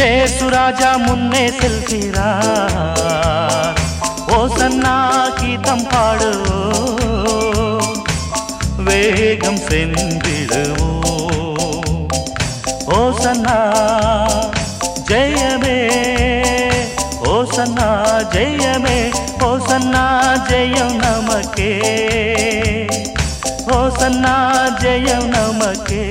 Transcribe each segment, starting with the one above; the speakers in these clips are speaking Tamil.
ஏசு ராஜா முன்னே செல்கிறார். ஓசன்னா கீதம் பாடுவோம், வேகம் சென்றிடுவோம். ஓசன்னா ஜெயமே, ஓசன்னா ஜெயமே, ஓசன்னா ஜெயம் நமக்கே, ஓசன்னா ஜெயம் நமக்கே.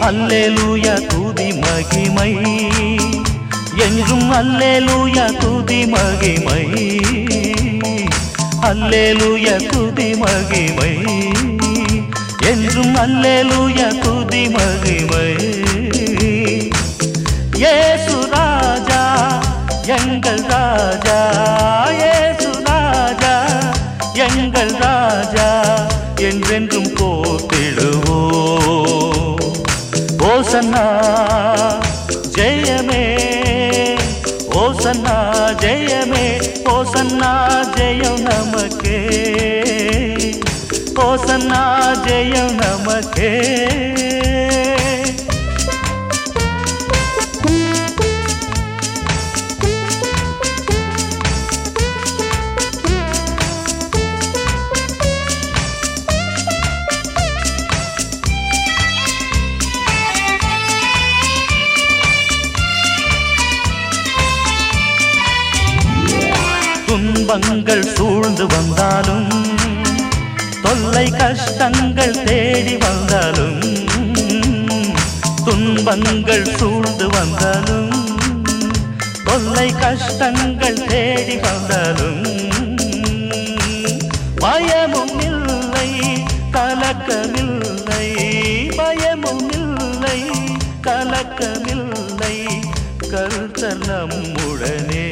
அல்லேலூயா துதி மகிமை என்றும், அல்லேலூயா துதி மகிமை, அல்லேலூயா துதி மகிமை என்றும், அல்லேலூயா துதி மகிமை. இயேசு ராஜா எங்கள் ராஜா, இயேசு ராஜா எங்கள் ராஜா, என்றென்றும் போற்றிடுவோம். ஓசன்னா ஜெயமே, ஓசன்னா ஜெயமே, ஓசன்னா ஜெயம் நமக்கே, ஓசன்னா ஜெயம் நமக்கே. துன்பங்கள் சூழ்ந்து வந்தாலும், தொல்லை கஷ்டங்கள் தேடி வந்தாலும், துன்பங்கள் சூழ்ந்து வந்தாலும், தொல்லை கஷ்டங்கள் தேடி வந்தாலும், பயமும் இல்லை கலக்கமில்லை, பயமும் இல்லை கலக்கமில்லை, கர்த்தர் நம்முடனே.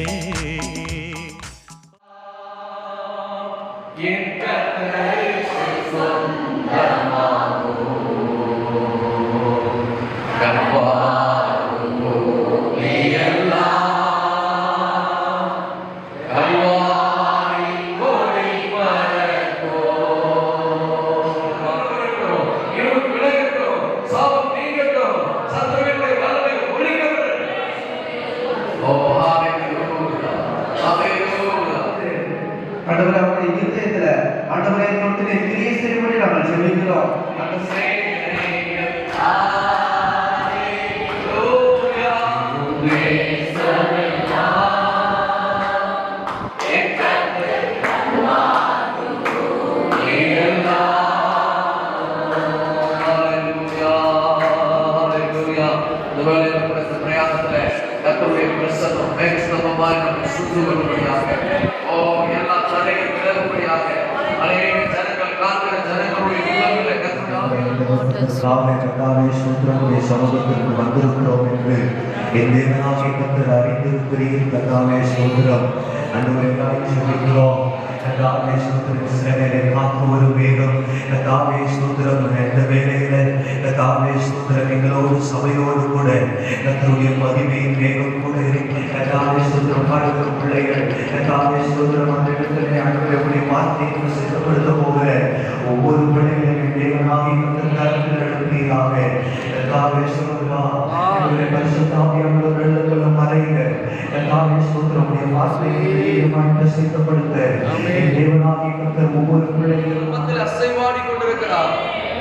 சமூகத்திற்கு வந்திருக்கிறோம் என்று என் தேவனாகிய கர்த்தர் அறிந்திருக்கிறீர். கர்த்தாவே ஸ்தோத்திரம். அன்றுவரைக்காக சொல்லிக்கிறோம். கர்த்தாவே ஸ்தோத்திரம். இஸ்ரவேலை காக்க ஒரு வேகம். கர்த்தாவே ஸ்தோத்திரம். இந்த வேளையில கர்த்தாவே ஸ்தோத்திரம் எங்களோடு சபையோடு கூட கர்த்தருடைய மகிமையின் வேகம் கூட இருக்கு. கர்த்தாவே ஸ்தோத்திரம். பாடுகிற பிள்ளைகள் கர்த்தாவே ஸ்தோத்திரம் அந்த இடத்திலே அன்றுடைய வார்த்தையை சித்தப்படுத்த போகிற ஒவ்வொரு பிள்ளைகளையும் தேவனாகிய கர்த்தர் கரத்தில் எடுப்பீராக. கர்த்தாவே ஸ்தோத்திரம். பரிசுத்தாவியானவர் வெள்ளத்துல மறைங்க. கர்த்தாவே ஸ்தோத்திரம். உடைய வார்த்தையை சித்தப்படுத்த தேவனாகிய கர்த்தர் ஒவ்வொரு பிள்ளைகளும் மத்தியில் அசைவாடி கொண்டிருக்கிறார்.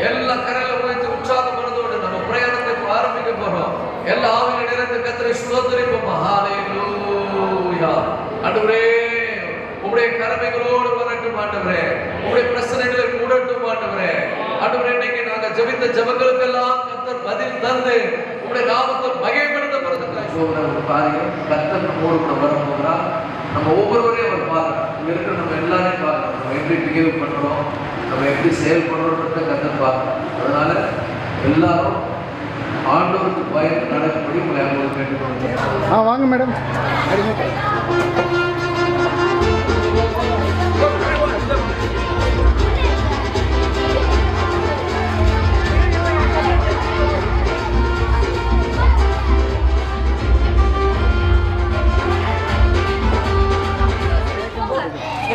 எல்லா கரையில உழைத்து உற்சாக மனதோடு நம்ம பிரயாணத்தை ஆரம்பிக்க போறோம். எல்லா ஆவிகள் நிறைந்த கர்த்தரை ஸ்தோத்திரிப்போம். ஹல்லேலூயா. ஆண்டவரே உம்முடைய கரமைகளோடு வரட்டும் ஆண்டவரே. உம்முடைய பிரச்சனைகளை கூடட்டும் ஆண்டவரே. ஆண்டவரே இன்னைக்கு நாங்க ஜெபித்த ஜெபங்களுக்கெல்லாம் கர்த்தர் பதில் தந்து உம்முடைய நாமத்தை மகிமைப்படுத்தப்படுத்துகிறார். ஒரு காரியம் கர்த்தர் நம்மோடு கூட வரப்போகிறார். நம்ம ஒவ்வொருவரையும் அவர் பார்க்கணும். இங்க இருக்கிற நம்ம எல்லாரையும் பார்க்கணும். நம்ம எப்படி பிஹேவ் பண்றோம், நம்ம எப்படி செயல்படுறோன்றத கர்த்தர் பார்க்கணும். அதனால எல்லாரும் ஆண்டவருக்கு பயந்து நடக்கும்படி உங்களை அவங்களுக்கு கேட்டுக்கொள்ளுங்க. வாங்க மேடம்.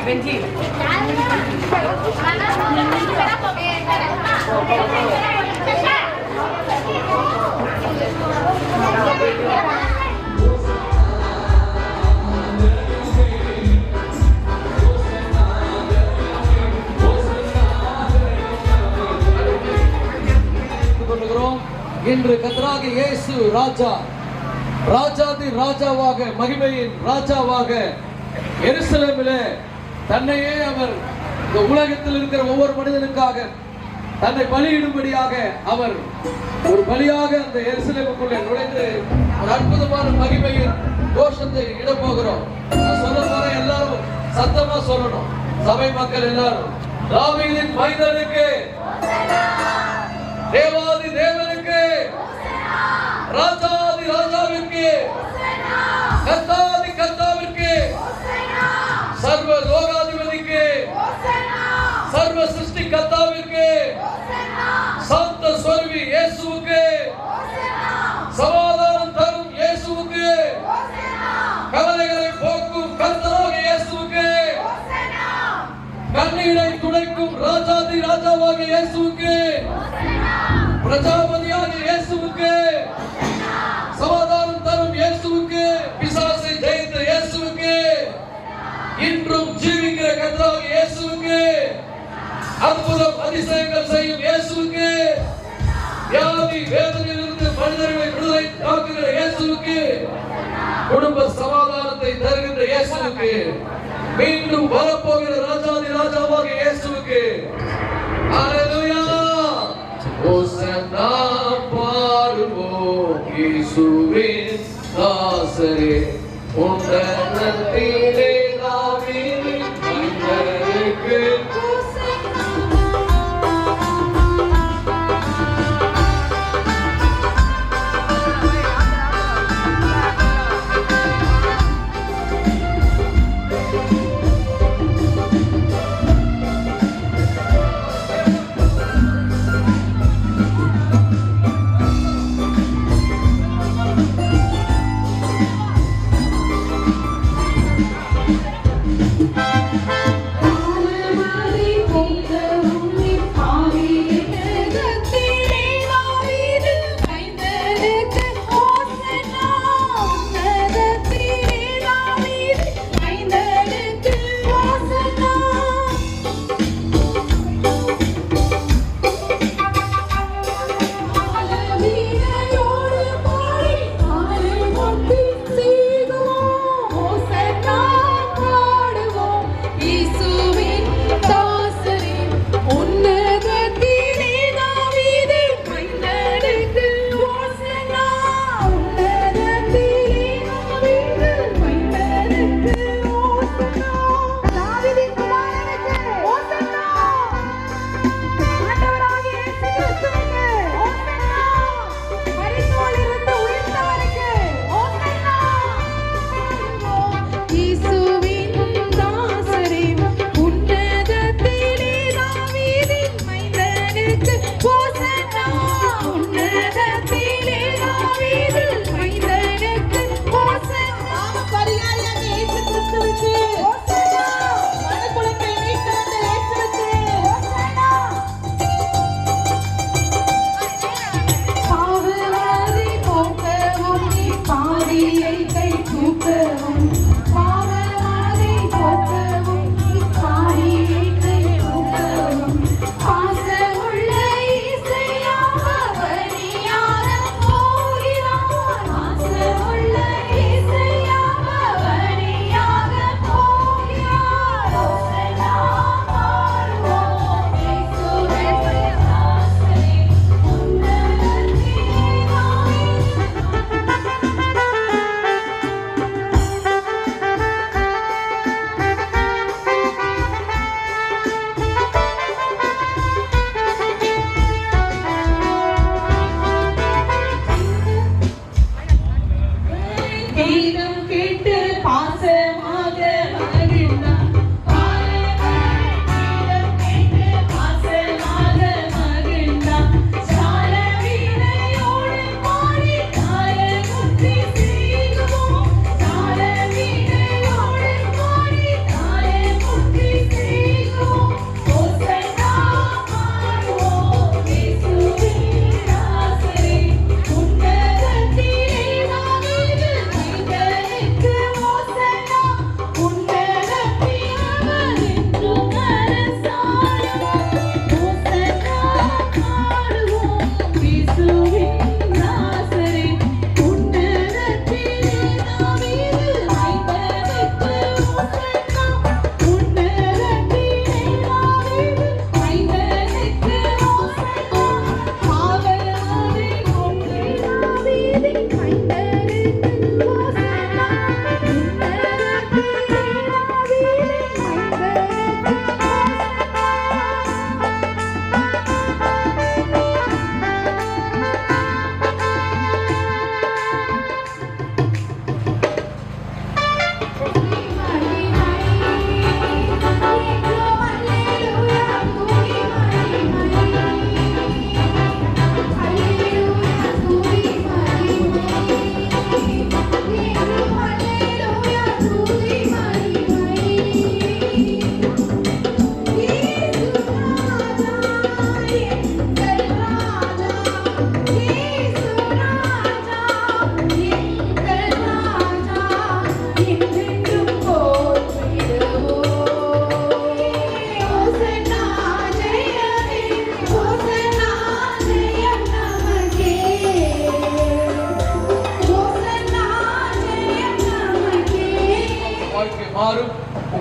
Benji. இன்று கர்த்தராகிய இயேசு ராஜா ராஜாதி ராஜாவாக மகிமையின் ராஜாவாக எருசலேமிலே தன்னையே அவர் இந்த உலகத்தில் இருக்கிற ஒவ்வொரு மனிதனுக்காக தன்னை பலியிடும்படியாக அவர் ஒரு பலியாக அந்த எருசலேமுக்குள்ளே நுழைந்து ஒரு அற்புதமான மகிமையின் கோஷத்தை இட போகிறோம். நான் சொல்ல போற எல்லாரும் சத்தமா சொல்லணும். சபை மக்கள் எல்லாரும் தாவீதின் மைந்தனுக்கு, தேவாதி தேவனுக்கு, ராஜாதி ராஜாவிற்கு, கர்த்தாதி கர்த்தாவிற்கு, சர்வ லோகாதிபதிக்கு, சர்வ சிருஷ்டி கர்த்தாவிற்கு, சாந்த ஸ்வரூபி இயேசுவுக்கு, சமாதானம் தரும் இயேசுவுக்கு, கவலைகளை போக்கும் கர்த்தராகிய இயேசுவுக்கு, கண்ணீரை துடைக்கும் ராஜாதி ராஜாவாகிய இயேசுவுக்கு, பிரஜாபதியாகிய இயேசுவுக்கு, சமாதானம் தரும் இயேசுவுக்கு, பிசாசை ஜெயித்த இயேசுவுக்கு, இன்றும் ஜீவிக்கிற கர்த்தராகிய இயேசுவுக்கு, அற்புதம் அதிசயங்கள் செய்யும் இயேசுவுக்கு, வியாதி வேதனையிலிருந்து மனிதர்களை விடுதலை காக்குகிற இயேசுவுக்கு, குடும்ப சமாதானத்தை தருகின்ற இயேசுவுக்கு, மீண்டும் வரப்போகிற ராஜாதி ராஜாவாகிய இயேசுவுக்கு, ஹல்லேலூயா. ஓசன்னா பாடுவோம் இயேசுவின் தாசரே, உன்னதத்திலே தாவீதின் மைந்தனுக்கு.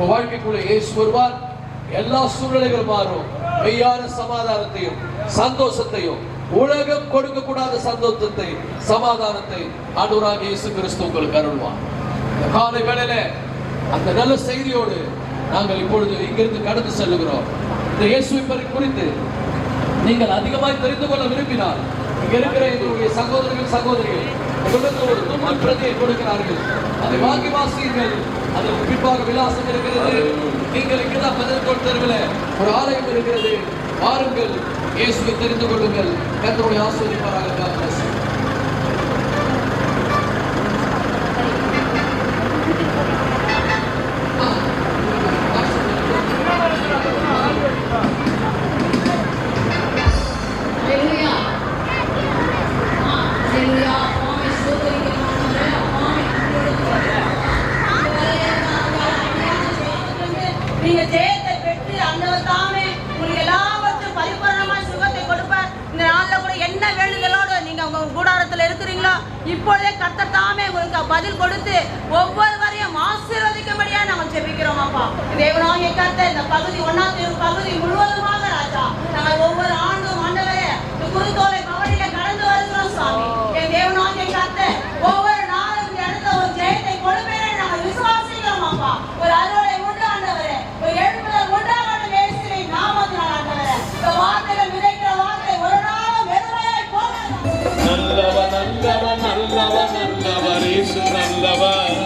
உங்க வாழ்க்கைக்குள்ள இயேசு வருவார். எல்லா சூழ்நிலைகளும் மாறும். மெய்யான சமாதானத்தையும் சந்தோஷத்தையும், உலகம் கொடுக்க கூடாத சந்தோஷத்தை, சமாதானத்தை ஆண்டவராகிய இயேசு கிறிஸ்து உங்களுக்கு அருள்வார். இந்த காலை வேளையில அந்த நல்ல செய்தியோடு நாங்கள் இப்பொழுது இங்கிருந்து கடந்து செல்லுகிறோம். இந்த இயேசுவை குறித்து நீங்கள் அதிகமாய் தெரிந்து கொள்ள விரும்பினால், இங்க இருக்கிற எங்களுடைய சகோதரர்கள் சகோதரிகள் உங்களுக்கு ஒரு தும்மல் பிரதியை கொடுக்கிறார்கள். அதை வாங்கி வாசியுங்கள். அதற்கு பின்பாக விலாசம் இருக்கிறது. நீங்கள் இங்கதான் 14 தெருவில் ஒரு ஆலயம் இருக்கிறது. வாருங்கள், இயேசுவை தெரிந்து கொள்ளுங்கள். கர்த்தருடைய ஆசீர்வாதமாக. நீங்க ஜெயத்தை பெற்று ஆண்டவர் தாமே உங்களுக்கு எல்லாவற்றையும் பரிபூரணமான சுகத்தை கொடுப்பார். இந்த நாள்ல கூட என்ன வேண்டுதலோடு நீங்க உங்க கூடாரத்துல இருக்கிறீங்களோ, இப்பொழுதே கர்த்தர் தாமே உங்களுக்கு பதில் கொடுத்து ஒவ்வொருவரையும் ஆசீர்வதிக்கும்படியா நாங்கள் ஜெபிக்கிறோம். அப்பா, தேவனாகிய கர்த்தர் இந்த பகுதி 1ஆம் பகுதி முழுவதுமாக ராஜா, நாங்கள் ஒவ்வொரு ஆண்டும் ஆண்டவரே இந்த குருத்தோலை பவனில கடந்து வருகிறோம் சுவாமி. என் தேவனாகிய கர்த்தர் ஒவ்வொரு நாளும் இந்த இடத்துல ஒரு ஜெயத்தை கொடுப்பேன் நாங்கள் விசுவாசிக்கிறோம். அப்பா, ஒரு அருளை உண்டு ஆண்டவரே, ஒரு எழுப்புதல் உண்டாகட்டும் இயேசுவின் நாமத்தினால் ஆண்டவரே. இந்த வார்த்தைகள் விதைக்கிற வார்த்தை ஒரு நாளும் வெறுமையாய் போகாது. நல்லவர் நல்லவர் நல்லவர் நல்லவர் இயேசு நல்லவர்.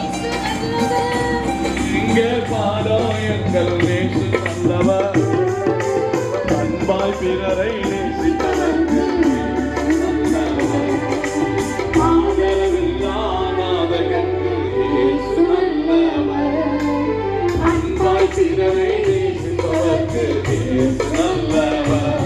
இங்கே பாடும் எங்கள் இயேசு நல்லவர். அன்பாய் பிறரை நேசித்தவர்க்கு நல்லவர். ஆதரவில்லாதவர்க்கு இயேசு நல்லவர். அன்பாய் பிறரை நேசித்தவர்க்கு இயேசு நல்லவர்.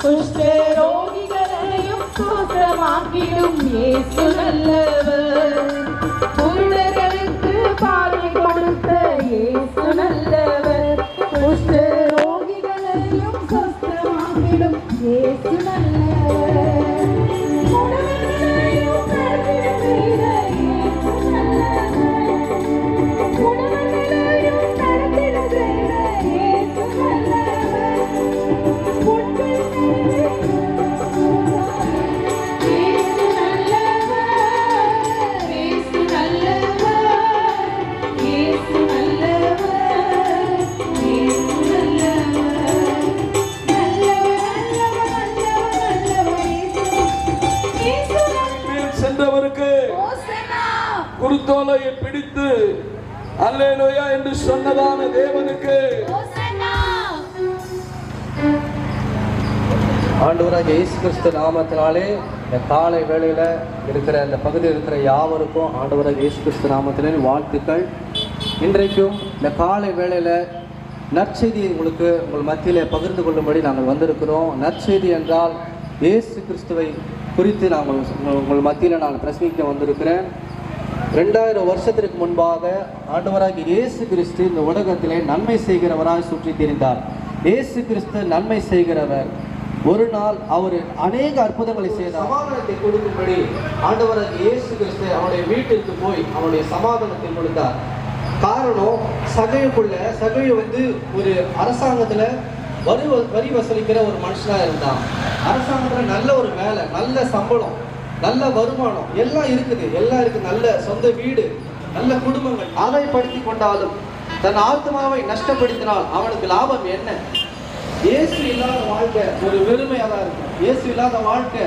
குஷ்டரோகிகளையும் சுகமாக்கிடும் இயேசு நல்லவர். குருடர்களுக்கு பார்வை கொடுத்த இயேசு நல்லவர். குஷ்டரோகிகளையும் சுகமாக்கிடும் இயேசு நல்லவர். குணங்களையும் நடத்திட செய்த இயேசு நல்லவர். குணங்களையும் நடத்திட செய்த இயேசு நல்லவர். சென்றவருக்கு குருத்தோலையை பிடித்து அல்லேலூயா என்று சொன்னதான தேவனுக்கு ஆண்டவராகிய இயேசு கிறிஸ்து நாமத்தினாலே இந்த காலை வேளையில் இருக்கிற இந்த பகுதியில் இருக்கிற யாவருக்கும் ஆண்டவராகிய இயேசு கிறிஸ்து நாமத்திலே வாழ்த்துக்கள். இன்றைக்கும் இந்த காலை வேளையில் நற்செய்தி உங்கள் மத்தியிலே பகிர்ந்து கொள்ளும்படி நாங்கள் வந்திருக்கிறோம். நற்செய்தி என்றால் இயேசு கிறிஸ்துவை குறித்து நாங்கள் உங்கள் மத்தியில் நான் பிரசங்கிக்க வந்திருக்கிறேன். 2000 வருஷத்திற்கு முன்பாக ஆண்டவராகிய இயேசு கிறிஸ்து இந்த உலகத்திலே நன்மை செய்கிறவராய் சுற்றி திரிந்தார். இயேசு கிறிஸ்து நன்மை செய்கிறவர். ஒரு நாள் அவர் அநேக அற்புதங்களை செய்தார். சமாதானத்தை கொடுக்கும்படி ஆண்டவராகிய இயேசு கிறிஸ்து அவருடைய வீட்டிற்கு போய் அவருடைய சமாதானத்தை கொடுத்தார். காரணம், சகையை ஒரு அரசாங்கத்துல வரி வசூலிக்கிற ஒரு மனுஷனா இருந்தான். அரசாங்கத்துல நல்ல ஒரு வேலை, நல்ல சம்பளம், நல்ல வருமானம் எல்லாம் இருக்கு. நல்ல சொந்த வீடு, நல்ல குடும்பங்கள். ஆதாயப்படுத்தி கொண்டாலும் தன் ஆத்மாவை நஷ்டப்படுத்தினால் அவனுக்கு லாபம் என்ன? இயேசு இல்லாத வாழ்க்கை ஒரு வெறுமையாக தான் இருக்கும். இயேசு இல்லாத வாழ்க்கை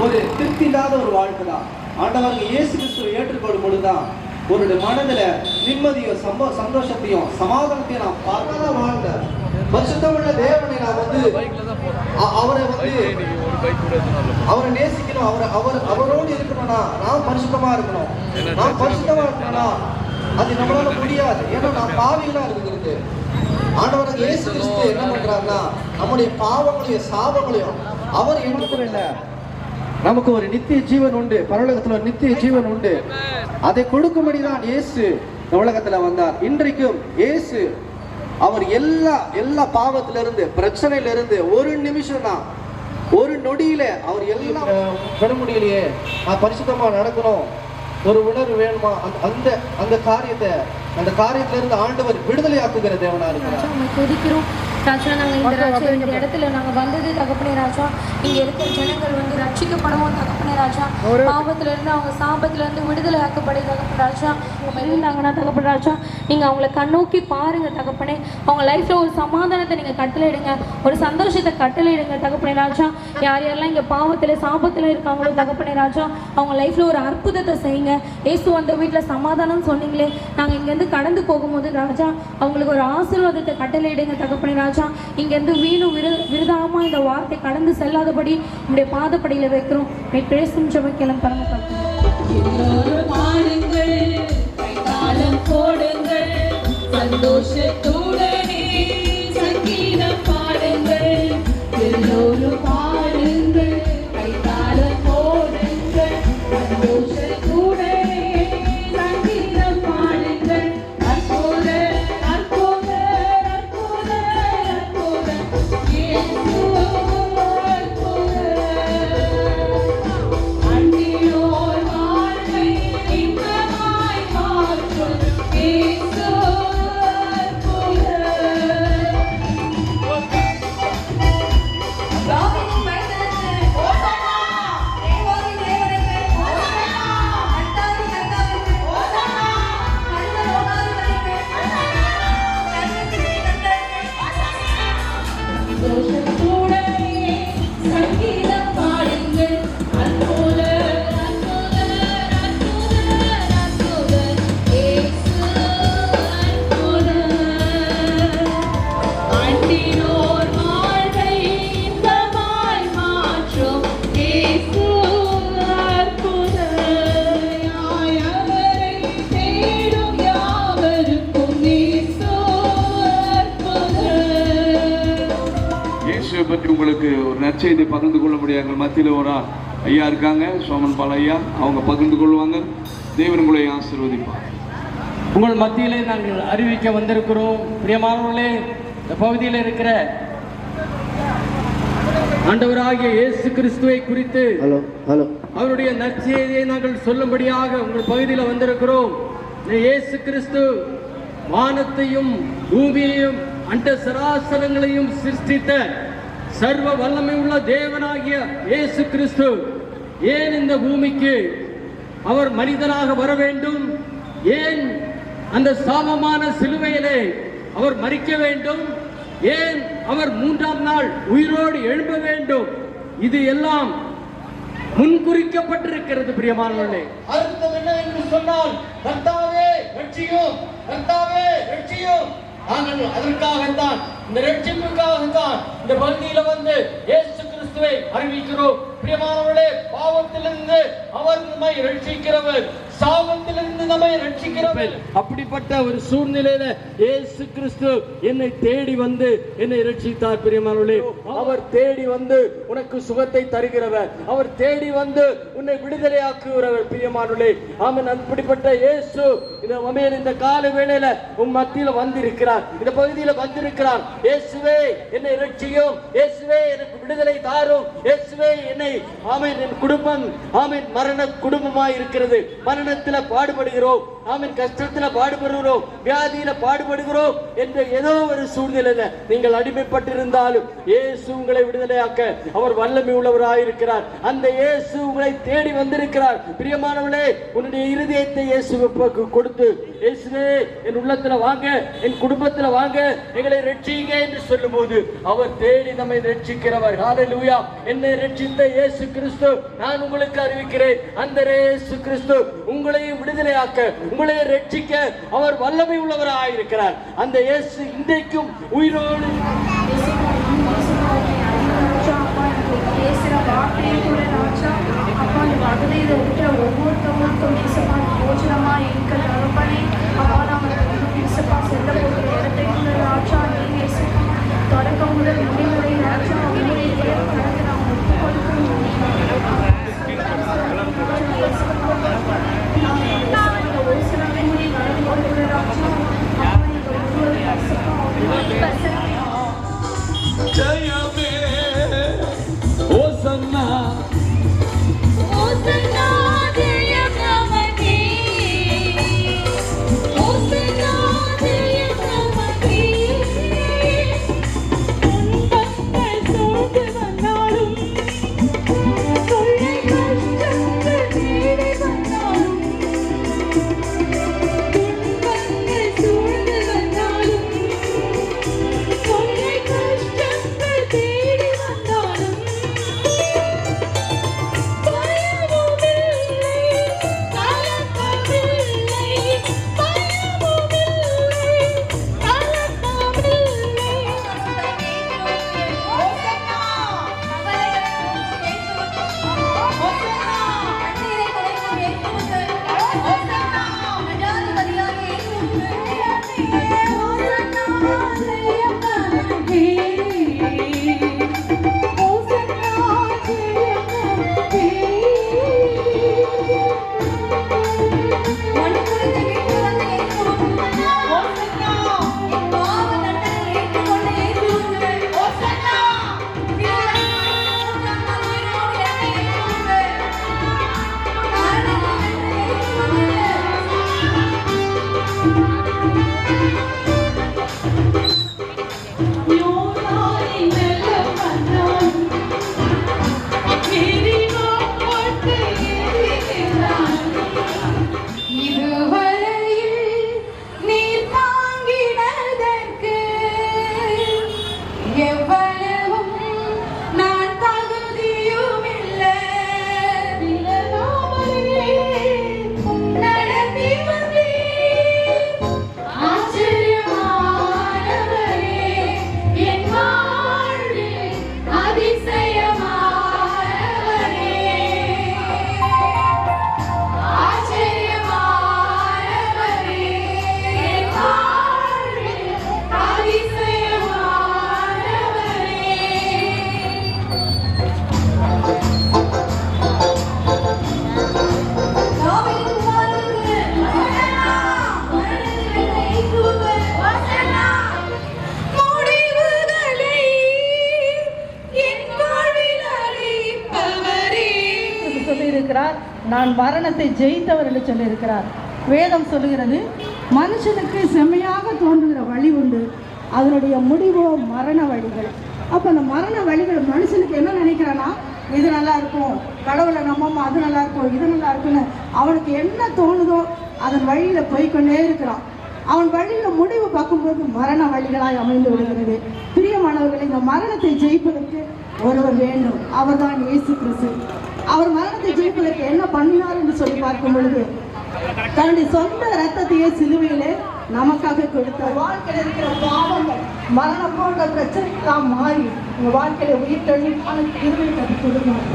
ஒரு திருப்தி இல்லாத ஒரு வாழ்க்கை தான். ஆண்டவருக்கு இயேசு கிறிஸ்துவை ஏற்றுக்கொள்ளும் பொழுதுதான் ஒரு மனதில் நிம்மதியும் சந்தோஷத்தையும் சமாதானத்தையும் நாம் பார்க்கலாம். வாழ்ந்த பரிசுத்தமுள்ள தேவனை நான் அவரை நேசிக்கணும். அவரோடு இருக்கணும்னா நாம் பரிசுத்தமா இருக்கணும். நாம் பரிசுத்தமா இருக்கணும்னா அது நம்மளால முடியாது. ஏன்னா நாம் பாவிகளா இருக்கிறது. ஆண்டவராகிய இயேசு கிறிஸ்து என்ன பண்றாருன்னா நம்முடைய பாவங்களையும் சாபங்களையும் அவர் எடுத்துக்கொள்ள நமக்கு ஒரு நித்திய ஜீவன் உண்டு, பரலோகத்துல ஒரு நித்திய ஜீவன் உண்டு. அதை கொடுக்கும்படிதான் இயேசு இந்த உலகத்துல வந்தார். இன்றைக்கும் இயேசு அவர் எல்லா பாவத்திலிருந்து, பிரச்சனையில இருந்து ஒரு நிமிஷம் தான், ஒரு நொடியில அவர் எல்லாம் விட முடியலையே, பரிசுத்தமா நடக்கணும், ஒரு உணர்வு வேணுமா, அந்த அந்த காரியத்திலிருந்து ஆண்டவர் விடுதலை ஆக்குகிற தேவனா இருக்கிறார். ராஜா, நாங்கள் இந்த இடத்துல நாங்கள் வந்தது தகப்பனே ராஜா, இங்கே இருக்கிற ஜனங்கள் வந்து ரட்சிக்கப்படவும் தகப்பனே ராஜா, பாவத்திலிருந்து அவங்க சாபத்திலிருந்து விடுதலை ஆக்கப்படி தகப்பன் ராஜா, அவங்க இருந்தாங்கன்னா தகப்பன் ராஜா, நீங்கள் அவங்கள கண்ணோக்கி பாருங்க தகப்பனே, அவங்க லைஃப்பில் ஒரு சமாதானத்தை நீங்கள் கட்டளையிடுங்க, ஒரு சந்தோஷத்தை கட்டளையிடுங்க தகப்பனே ராஜா. யார் யாரெல்லாம் இங்கே பாவத்தில் சாபத்தில் இருக்காங்களோ தகப்பனே ராஜா, அவங்க லைஃப்பில் ஒரு அற்புதத்தை செய்யுங்க. ஏசு அந்த வீட்டில் சமாதானம் சொன்னீங்களே, நாங்கள் இங்கேருந்து கடந்து போகும்போது ராஜா அவங்களுக்கு ஒரு ஆசீர்வாதத்தை கட்டளையிடுங்க தகப்பனே ராஜா. இங்கிருந்து வீணும் விருதாமா இந்த வார்த்தை கடந்து செல்லாதபடி உங்களுடைய பாதப்படியில வைக்கிறோம். பேசும் ஜெபக்கெல்லாம் சந்தோஷத்துடனே சங்கீதம் பாடுங்கள், எல்லோரும் பாடுங்கள், கைதாளம் போடுங்கள், சந்தோஷத்துடனே சங்கீதம் பாடுங்கள். அற்புத அற்புத அற்புத அற்புத இயேசு அற்புத, அன்பினோர் வாழ்வை இன்பமாய் மாற்றும் இயேசு பற்றி உங்களுக்கு ஒரு நற்செய்தி பகிர்ந்து கொள்ள முடியாது. எங்கள் மத்தியில் ஒரு ஐயா இருக்காங்க, சோமன் பால் ஐயா, அவங்க பகிர்ந்து கொள்வாங்க. தேவன் உங்களை ஆசீர்வதிப்பார். உங்கள் மத்தியிலே நாங்கள் அறிவிக்க வந்திருக்கிறோம். பிரியமானவர்களே, இந்த பகுதியில் இருக்கிற ஆண்டவராகிய இயேசு கிறிஸ்துவை குறித்து அவருடைய நற்செய்தியை நாங்கள் சொல்லும்படியாக உங்கள் பகுதியில் வந்திருக்கிறோம். இயேசு கிறிஸ்து வானத்தையும் பூமியையும் அண்ட சராசரங்களையும் சிருஷ்டித்த சர்வ வல்லமை உள்ள தேவனாகிய இயேசு கிறிஸ்து ஏன் இந்த பூமிக்கு அவர் மனிதனாக வர வேண்டும், ஏன் அந்த சாபமான சிலுவையிலே அவர் மரிக்க வேண்டும், ஏன் அவர் 3ஆம் நாள் உயிரோடு எழும்ப வேண்டும், இது எல்லாம் முன்குறிக்கப்பட்டிருக்கிறது. பிரியமானவர்களே, அர்த்தம் என்ன என்று சொன்னால், கர்த்தாவே ரட்சியும், கர்த்தாவே ரட்சியும். நாங்கள் அதற்காகத்தான், இந்த ரட்சிப்புக்காகத்தான் இந்த பகுதியில வந்து இயேசு கிறிஸ்துவை அறிவிக்கிறோம். பிரியமானவர்களே, பாவத்திலிருந்து அவர் நம்மை ரட்சிக்கிறவர், சாபத்திலிருந்து நம்மை ரட்சிக்கிறவர். அப்படிப்பட்ட ஒரு சூழ்நிலையில இயேசு கிறிஸ்து என்னை தேடி வந்து என்னை ரட்சித்தார். பிரியமானவர்களே, அவர் தேடி வந்து உனக்கு சுகத்தை தருகிறவர், அவர் தேடி வந்து உன்னை விடுதலையாக்குகிறவர். பிரியமானவர்களே, ஆமென். அப்படிப்பட்ட இயேசு இந்த கால வேளையில உன் மத்தியில வந்திருக்கிறார், இந்த பகுதியில வந்திருக்கிறார். இயேசுவே என்னை ரட்சியும், இயேசுவே எனக்கு விடுதலை தாரும், இயேசுவே என்னை, ஆமென், என் குடும்பம், ஆமென், மரண குடும்பமாய் இருக்கிறது, மரணத்துல பாடுபடுகிறோம், ஆமென், கஷ்டத்துல பாடுபடுகிறோம், வியாதியில பாடுபடுகிறோம் என்ற ஏதோ ஒரு சூழ்நிலையில நீங்கள் அடிமைப்பட்டிருந்தாலும் இயேசு உங்களை விடுதலையாக்க அவர் வல்லமை உள்ளவராயிருக்கிறார். அந்த இயேசு உங்களை தேடி வந்திருக்கிறார். பிரியமானவர்களே, உன்னுடைய இருதயத்தை இயேசுவுக்கு கொடுத்து, இயேசுவே என் உள்ளத்துல வாங்க, என் குடும்பத்துல வாங்க, எங்களை ரட்சிங்க என்று சொல்லும்போது அவர் தேடி நம்மை ரட்சிக்கிறவர். ஹல்லேலூயா. என்னை ரட்சித்த இயேசு கிறிஸ்து நான் உங்களுக்கு அறிவிக்கிறேன். அந்த இயேசு கிறிஸ்து உங்களையும் விடுதலையாக்க, உங்களை ரட்சிக்க அவர் வல்லமை உள்ளவராயிருக்கிறார். அந்த இயேசு இன்றைக்கும் உயிரோடு ஒவ்வொருத்தவங்களுக்கும் யோஜனமா இருக்க தகப்பனே, அப்பா நாங்கள் செல்ல போகிற இடத்தை ராஜா நீங்க தொடக்கம் முதல் முடிவுரை ராஜா உங்களுடைய கடந்து நாங்கள் ஒப்புக்கொள்கிறோம். நான் மரணத்தை ஜெயித்தவர் என்று சொல்லியிருக்கிறார். வேதம் சொல்லுகிறது, மனுஷனுக்கு செம்மையாக தோன்றுகிற வழி உண்டு, அதனுடைய முடிவோ மரண வழிகள். அப்போ அந்த மரண வழிகள் மனுஷனுக்கு என்ன நினைக்கிறான்னா, இது நல்லா இருக்கும், கடவுளை நம்பாம அது நல்லா இருக்கும், இது நல்லா இருக்குன்னு அவனுக்கு என்ன தோணுதோ அதன் வழியில் போய்கொண்டே இருக்கிறான். அவன் வழியில் முடிவு பார்க்கும்போது மரண வழிகளாய் அமைந்து விடுகிறது. பிரியமானவர்களை, இந்த மரணத்தை ஜெயிப்பதற்கு ஒருவர் வேண்டும், அவர்தான் இயேசு கிறிஸ்து. அவர் மரணத்தை ஜெயிப்பதற்கு என்ன பண்ணினார் என்று சொல்லி பார்க்கும் பொழுது, தன்னுடைய சொந்த ரத்தத்தையே சிலுவையிலே நமக்காக கொடுத்தார். வாழ்க்கையில் இருக்கிற பாவங்கள், மரணம் போன்ற பிரச்சனைகளாம் மாறி உங்க வாழ்க்கையில உயிர் தெளிவான இருவை கட்டி கொடுக்கணும்.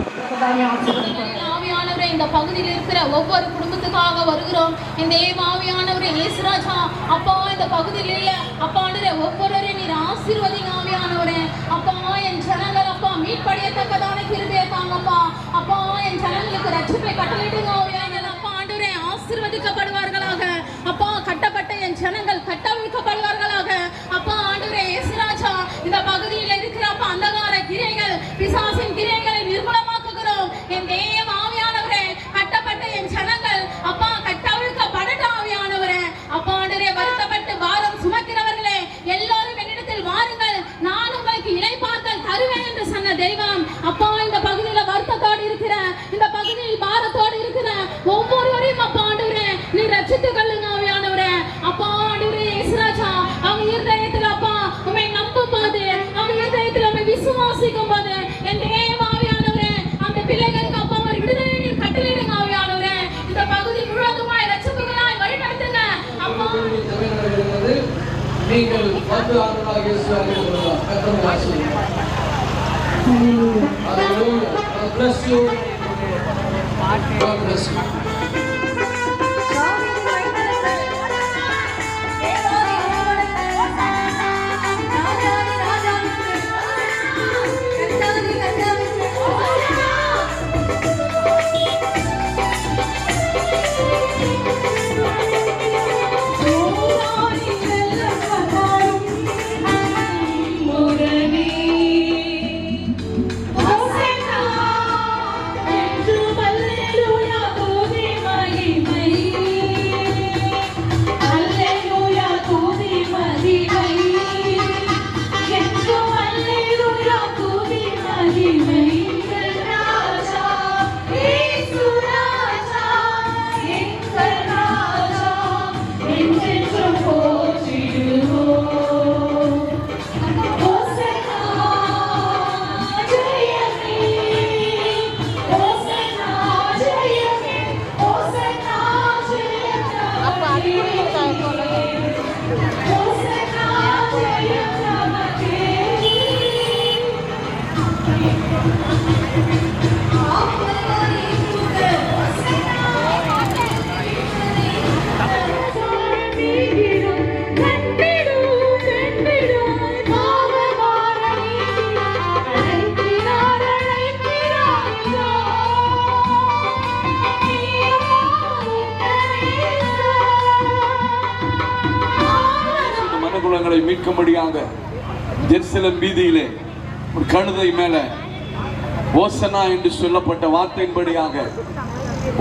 ஆவியானவரே, இந்த பகுதியில் இருக்கிற ஒவ்வொரு குடும்பத்துக்காக வருகிறோம். இந்த ஆவியானவரே, இயேசுராஜா அப்பா, இந்த பகுதியில் இல்ல அப்பா ஒவ்வொருவரையும் நீர் ஆசீர்வதிங்க ஆவியானவரே. அப்பா, என் ஜனங்கள் அப்பா மீட்படையத்தக்கதான கிருபையை தாங்கப்பா. அப்பா, என் ஜனங்களுக்கு ரட்சிப்பை கட்டளையிடுங்க ஆவியானவரே. அப்பா ஆண்டவரே, ஆசீர்வதிக்கப்படுவார்களாக. அப்பா, கட்டப்பட்ட என் ஜனங்கள் கட்டவிழ்க்கப்படுவார்களாக. அப்பா ஆண்டவரே, இயேசுராஜா இந்த பகுதியில் இருக்கிற அப்பா அந்தகார கிரைகள், பிசாசின் கிரைகளை நிர்மூலமாக்குகிறோம். என் தேவ ஆவியானவரே, கட்டப்பட்ட என் ஜனங்கள் அப்பா கட்டவிழ்க்கப்படட்டும் ஆவியானவரே. அப்பா ஆண்டவரே, வருத்தப்பட்டு பாரம் சுமக்கிறவர்களே எல்லாரும் என்னிடத்தில் வாருங்கள், நான் உங்களுக்கு இளைப்பாறுதல் தருவேன் என்று சொன்ன தெய்வம். அப்பா, இந்த பகுதியில் வருத்தத்தோடு இருக்கிற, இந்த பகுதியில் பாரத்தோடு இருக்கிற ஒவ்வொருவரையும் அப்பா ஆண்டவரே நீ ரட்சித்துக் கொள்ளுங்க ஆவியானவரே. அப்பா ஆண்டவரே, இயேசுராஜா அவங்க இருதயத்தில் அப்பா உம்மை நம்பும் போது, அவங்க இருதயத்தில் உம்மை விசுவாசிக்கும் போது என் தேவ ஆவியானவரே அந்த பிள்ளைகளுக்கு அப்பா ஒரு விடுதலை நீர் கட்டளையிடுங்க ஆவியானவரே. இந்த பகுதி முழுவதுமாய் ரட்சிப்புகளாய் வழிநடத்துங்க அப்பா. நீங்கள் வந்து ஆண்டவராகிய இயேசுவை கொள்ளலாம். கர்த்தர் ஆசீர்வதிப்பார். Hallelujah. God bless you. God bless you. Hallelujah. மனுக்குலங்களை மீட்கும்படியாக ஜெருசலேம் வீதியிலே ஒரு கழுதை மேல ஓசனா என்று சொல்லப்பட்ட வார்த்தையின்படியாக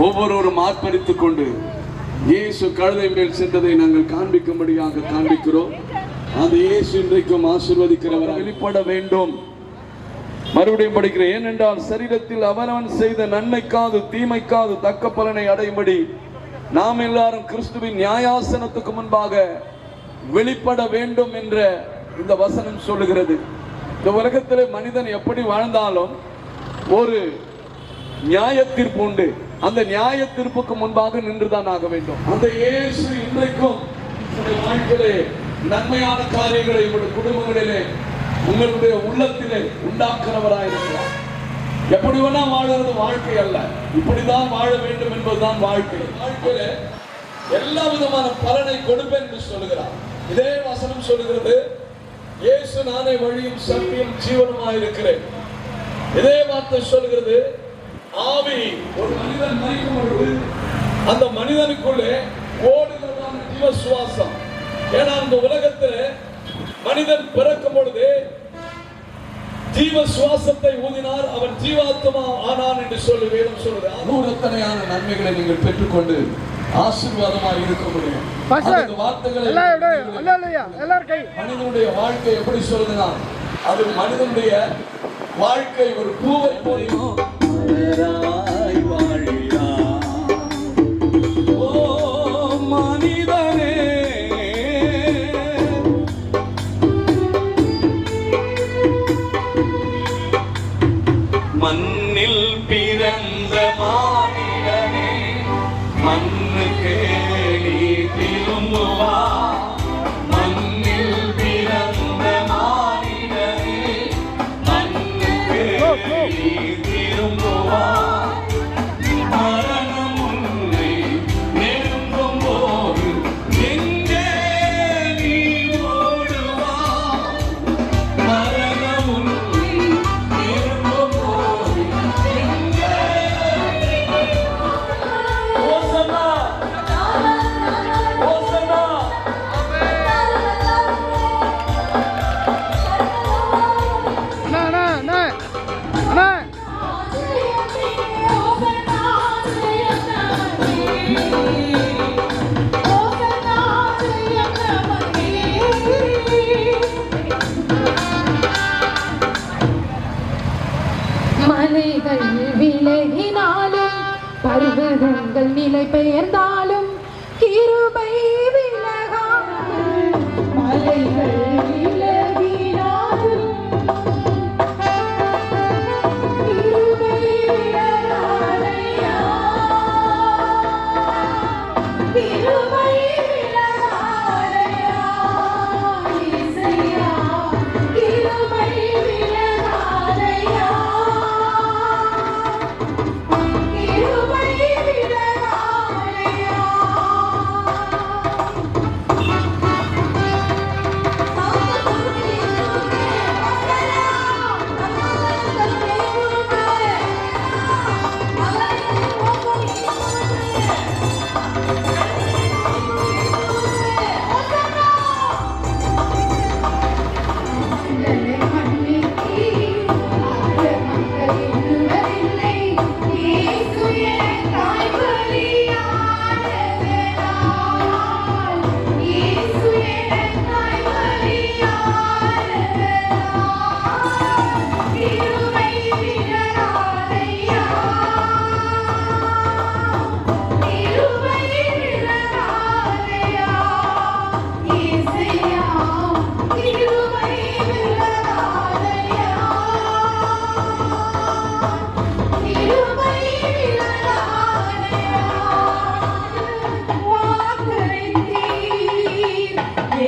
ஒவ்வொருவரும் ஆர்ப்பரித்துக் கொண்டு இயேசு கழுதை மேல் சென்றதை நாங்கள் காண்பிக்கும்படியாக காண்பிக்கிறோம். அந்த இயேசு இன்றைக்கும் ஆசீர்வதிக்கிறவர் வெளிப்பட வேண்டும். மறுபடியும் படிக்கிறேன். ஏனென்றால் சரீரத்தில் அவனவன் செய்த நன்மைக்காது தீமைக்காது தக்க பலனை அடையும்படி நாம் எல்லாரும் கிறிஸ்துவின் நியாயாசனத்துக்கு முன்பாக வெளிப்பட வேண்டும் என்ற இந்த வசனம் சொல்லுகிறது. இந்த உலகத்திலே மனிதன் எப்படி வாழ்ந்தாலும் ஒரு நியாய தீர்ப்பு உண்டு. அந்த நியாய தீர்ப்புக்கு முன்பாக நின்றுதான் ஆக வேண்டும். அந்த இயேசு இன்றைக்கும் வாழ்க்கையிலே நன்மையான காரியங்களை உங்களுடைய குடும்பங்களிலே உங்களுடைய உள்ளத்திலே உண்டாக்குறவராயிருக்கிறார். எப்படி வேணா வாழறது வாழ்க்கை அல்ல, இப்படிதான் வாழ வேண்டும் என்பதுதான் வாழ்க்கை. வாழ்க்கையில எல்லா விதமான பலனை கொடுப்பேன் என்று சொல்லுகிறார். இதே வசனம் சொல்லுகிறது, இயேசு நானே வழியும் சத்தியம் ஜீவனுமாய் இருக்கிறேன். இதே வார்த்தை சொல்லுகிறது, ஆவி ஒரு மனிதன் மரிக்கும் பொழுது அந்த மனிதனுக்குள்ளே ஓடுகிறதான ஜீவ சுவாசம். ஏன்னா அந்த உலகத்தில் மனிதன் பிறக்கும் பொழுது ஜீவ சுவாசத்தை ஊதினார், அவன் ஜீவாத்மா ஆனான் என்று சொல்லி வேதம் சொல்லுது. நூறத்தனையான நன்மைகளை நீங்கள் பெற்றுக்கொண்டு ஆசீர்வாதமாக இருக்க முடியும். மனிதனுடைய வாழ்க்கை எப்படி சொல்லுதுன்னா, அது மனிதனுடைய வாழ்க்கை ஒரு பூவை போலையும் மனிதனே மண்ணில் பிறந்த மானிடனே மண்ணுக்கு நீ திரும்புவா. மண்ணில் பிறந்த மானிடனே மண்ணுக்கு நீ திரும்புவா. மரணம் உன்னை நெருங்கும் போது எங்கே நீ ஓடுவா. மரணம் உன்னை நெருங்கும் போது எங்கே ஓசனா ஓசனா மலைகள் விலகினாலும் பர்வதங்கள் நிலை பெயர்ந்தாலும் கிருபை விலகாமல். மலைகள் விலகினாலும் கிருபை விலகாதையா. கிருபை விலகாதையா இயேசையா. கிருபை விலகாதையா. கிருபை விலகாதையா.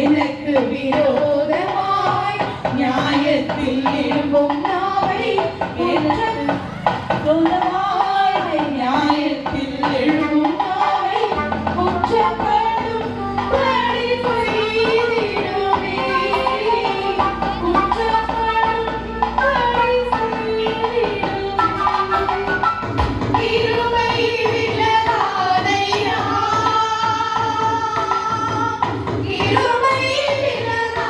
எனக்கு விரோதமாய் நியாயத்தில் எழும்பும் நாவை எனக்கு விரோதமாய் நியாயத்தில் எழும்பும் நாவை குற்றப்படும் படி செய்திடுமே. குற்றப்படும் படி செய்திடுமே. கிருபை விலகாதையா. கிருபை விலகாதையா.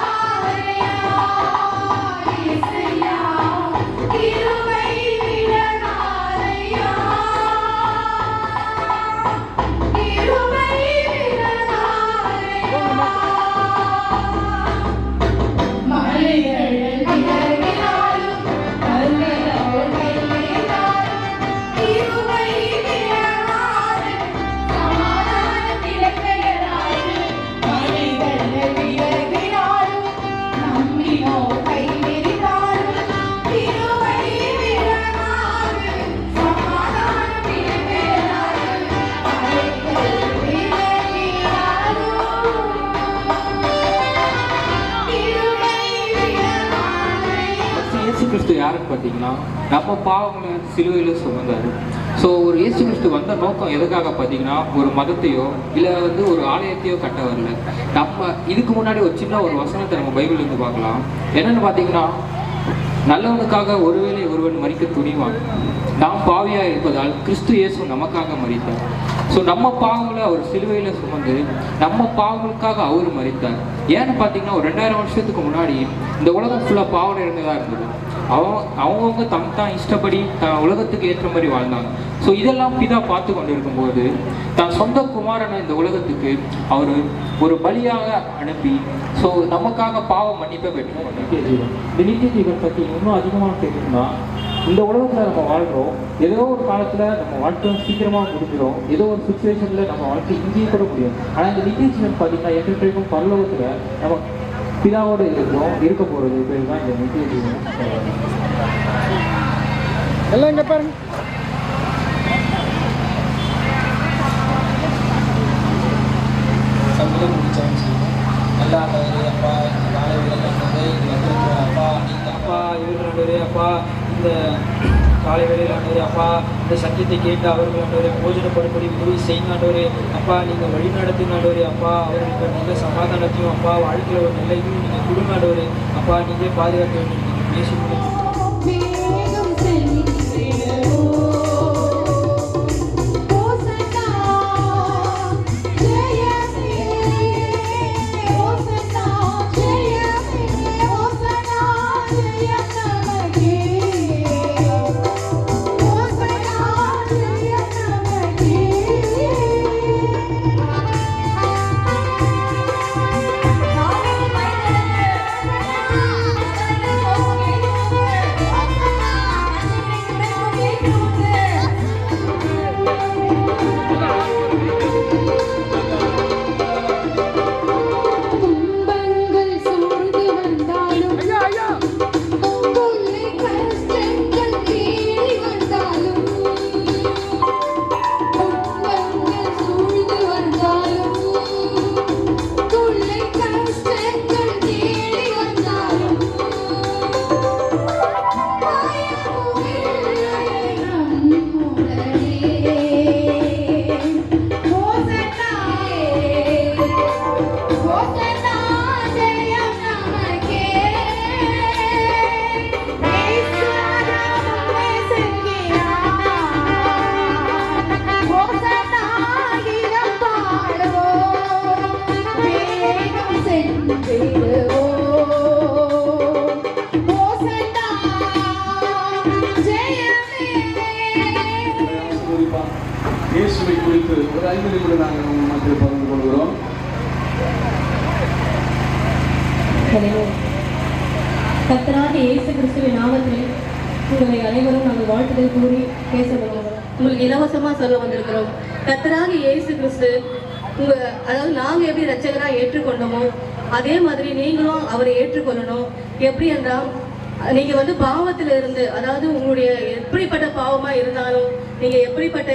பார்த்தீங்கன்னா நம்ம பாவங்களை சிலுவையில் சுமந்தார். ஸோ ஒரு இயேசு கிறிஸ்து வந்த நோக்கம் எதுக்காக பார்த்தீங்கன்னா ஒரு மதத்தையோ இல்லை வந்து ஒரு ஆலயத்தையோ கட்ட வரல. நம்ம இதுக்கு முன்னாடி ஒரு சின்ன ஒரு வசனத்தை நம்ம பைபிள்லேருந்து பார்க்கலாம். என்னென்னு பார்த்தீங்கன்னா, நல்லவனுக்காக ஒருவேளை ஒருவன் மரிக்க துணிவான், நாம் பாவியாக இருப்பதால் கிறிஸ்து இயேசு நமக்காக மரித்தார். ஸோ நம்ம பாவங்களை அவர் சிலுவையில் சுமந்து நம்ம பாவங்களுக்காக அவர் மரித்தார். ஏன்னு பார்த்தீங்கன்னா ஒரு 2000 வருஷத்துக்கு முன்னாடி இந்த உலகம் ஃபுல்லாக பாவம் இருந்ததாக இருந்தது. அவங்கவுங்க தான் இஷ்டப்படி உலகத்துக்கு ஏற்ற மாதிரி வாழ்ந்தாங்க. ஸோ இதெல்லாம் பிதா பார்த்து கொண்டு இருக்கும்போது தான் சொந்த குமாரனை இந்த உலகத்துக்கு அவர் ஒரு பலியாக அனுப்பி ஸோ நமக்காக பாவம் மன்னிப்பை பெற்றோம். நித்திய ஜீவன். இந்த நித்திய ஜீவன் பற்றி இன்னும் அதிகமாக தெரியும்னா, இந்த உலகத்தில் நம்ம வாழ்கிறோம், ஏதோ ஒரு காலத்தில் நம்ம வாழ்க்கை சீக்கிரமாக முடிஞ்சிடும், ஏதோ ஒரு சுச்சுவேஷனில் நம்ம வாழ்க்கை இங்கேயும் கூட முடியும். ஆனால் இந்த நித்திய ஜீவன் பார்த்தீங்கன்னா என்றைக்கும் பரலோகத்தில் நம்ம பிதாவோடு இருக்க போகிறது பேர் தான் இந்த நித்திய ஜீவன். எல்லாம் இங்கே பாருங்க. சமையல் முடிச்சான்னு நல்லா அப்பா காலை வேலையில் அப்பா நீங்கள் அப்பா இருக்கிற அப்பா இந்த காலை வேலையில் ஆண்டவரே அப்பா இந்த சத்தியத்தை கேட்டு அவர்கள் ஆண்டவரே போஜனப்படும்படி உதவி செய்யுங்க ஆண்டவரே. அப்பா நீங்கள் வழி நடத்துங்க ஆண்டவரே. அப்பா அவர்களுக்கு நல்ல சமாதானத்தையும் அப்பா வாழ்க்கையில் ஒரு நல்ல இதுவும் நீங்கள் கொடுங்க ஆண்டவரே. அப்பா நீங்களே பாதுகாக்க வேண்டும். நீங்கள் பேசி முடியும். இயேசுவை குறித்து ஒரு 5 நிமிடம் நாங்கள் உங்கள் மத்தியில் பகிர்ந்து கொள்கிறோம். கர்த்தராகிய இயேசு கிறிஸ்துவின் நாமத்தில் உங்களை அனைவரும் நாங்கள் வாழ்த்துக்கள் கூறி பேச வருகிறோம். உங்களுக்கு இலவசமாக சொல்ல வந்திருக்கிறோம். கர்த்தராகிய இயேசு கிறிஸ்து அதாவது நாங்கள் எப்படி இரட்சகராக ஏற்றுக்கொண்டோமோ அதே மாதிரி நீங்களும் அவரை ஏற்றுக்கொள்ளணும். எப்படி என்றால் நீங்கள் பாவத்தில் இருந்து, அதாவது உங்களுடைய எப்படிப்பட்ட பாவமாக இருந்தாலும் நீங்கள் எப்படிப்பட்ட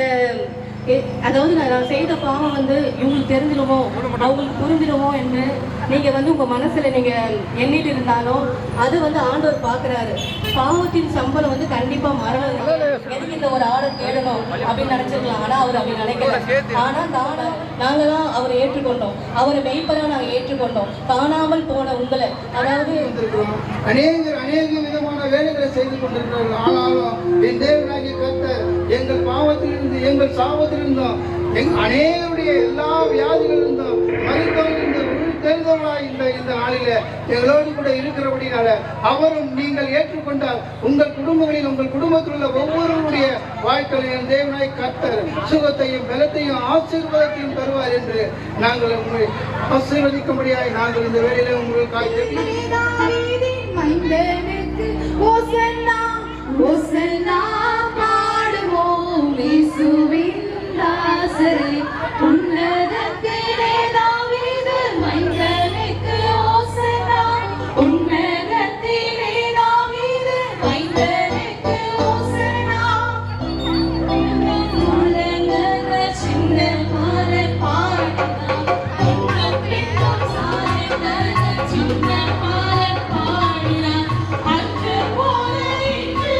அதாவது நான் செய்த பாவம் இவங்களுக்கு தெரிஞ்சிடுமோ அவங்களுக்கு புரிஞ்சிடுமோ என்று நீங்கள் உங்கள் மனசில் நீங்கள் எண்ணிட்டு இருந்தாலும் அது ஆண்டவர் பார்க்குறாரு. பாவத்தின் சம்பளம் கண்டிப்பாக மரணம். எதுக்கு இந்த ஒரு ஆர்டர் தேடணும் அப்படின்னு நினச்சிருக்கலாம். ஆனால் அவர் அப்படி நினைக்கல. ஆனால் நாங்கள் தான் அவரை ஏற்றுக்கொண்டோம். அவரை மெய்ப்பராக நாங்கள் ஏற்றுக்கொண்டோம். காணாமல் போன உங்களை அதாவது அநேக விதமான வேலைகளை செய்து கொண்டிருக்கிறார்கள். ஆனாலும் என் தேவனாகிய கர்த்தர் எங்கள் பாவத்திலிருந்து எங்கள் சாபத்திலிருந்தும் அநேகருடைய எல்லா வியாதிகளிலிருந்தும் தெரிந்தவர்களாய் இந்த நாளில எங்களோடு கூட இருக்கிறபடினால அவரும் நீங்கள் ஏற்றுக்கொண்டால் உங்கள் குடும்பங்களில் உங்கள் குடும்பத்தில் உள்ள ஒவ்வொருவருடைய வாழ்க்கையில் தேவனாய் கர்த்தர் சுகத்தையும் பலத்தையும் ஆசீர்வாதத்தையும் தருவார் என்று நாங்கள் உங்களை ஆசீர்வதிக்கும்படியாய் நாங்கள் இந்த வேளையில உங்களுக்காக பாடுவோம் இயேசுவின் தாசரே உன்னதத்திலே தாவீது மைந்தனுக்கு ஓசன்னா உன்னதத்திலே தாவீது மைந்தனுக்கு ஓசன்னா மாலங்கர சின்ன மால பாடுனா உன்னதத்திலே சாரங்கர சின்ன மால பாடுனா அன்று போல இன்று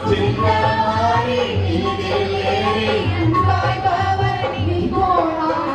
சின்னமாரி இதில் ஏறி அன்பாய் பவனி போனான்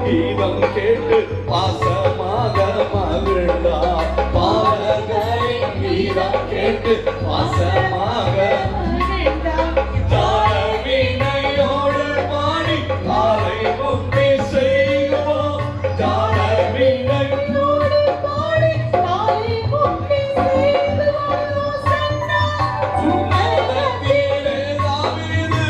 கீதம் கேட்டு பாசமாக மகிழ்ந்தார் பாடல்களின் கீதம் கேட்டு பாசமாக ஜாலவீணையோடு பாடி காலை முக்தி செய்வோம் ஜாலவீணையோடு பாடி காலை முக்தி செய்வோம் உன்னதத்திலே தாவீது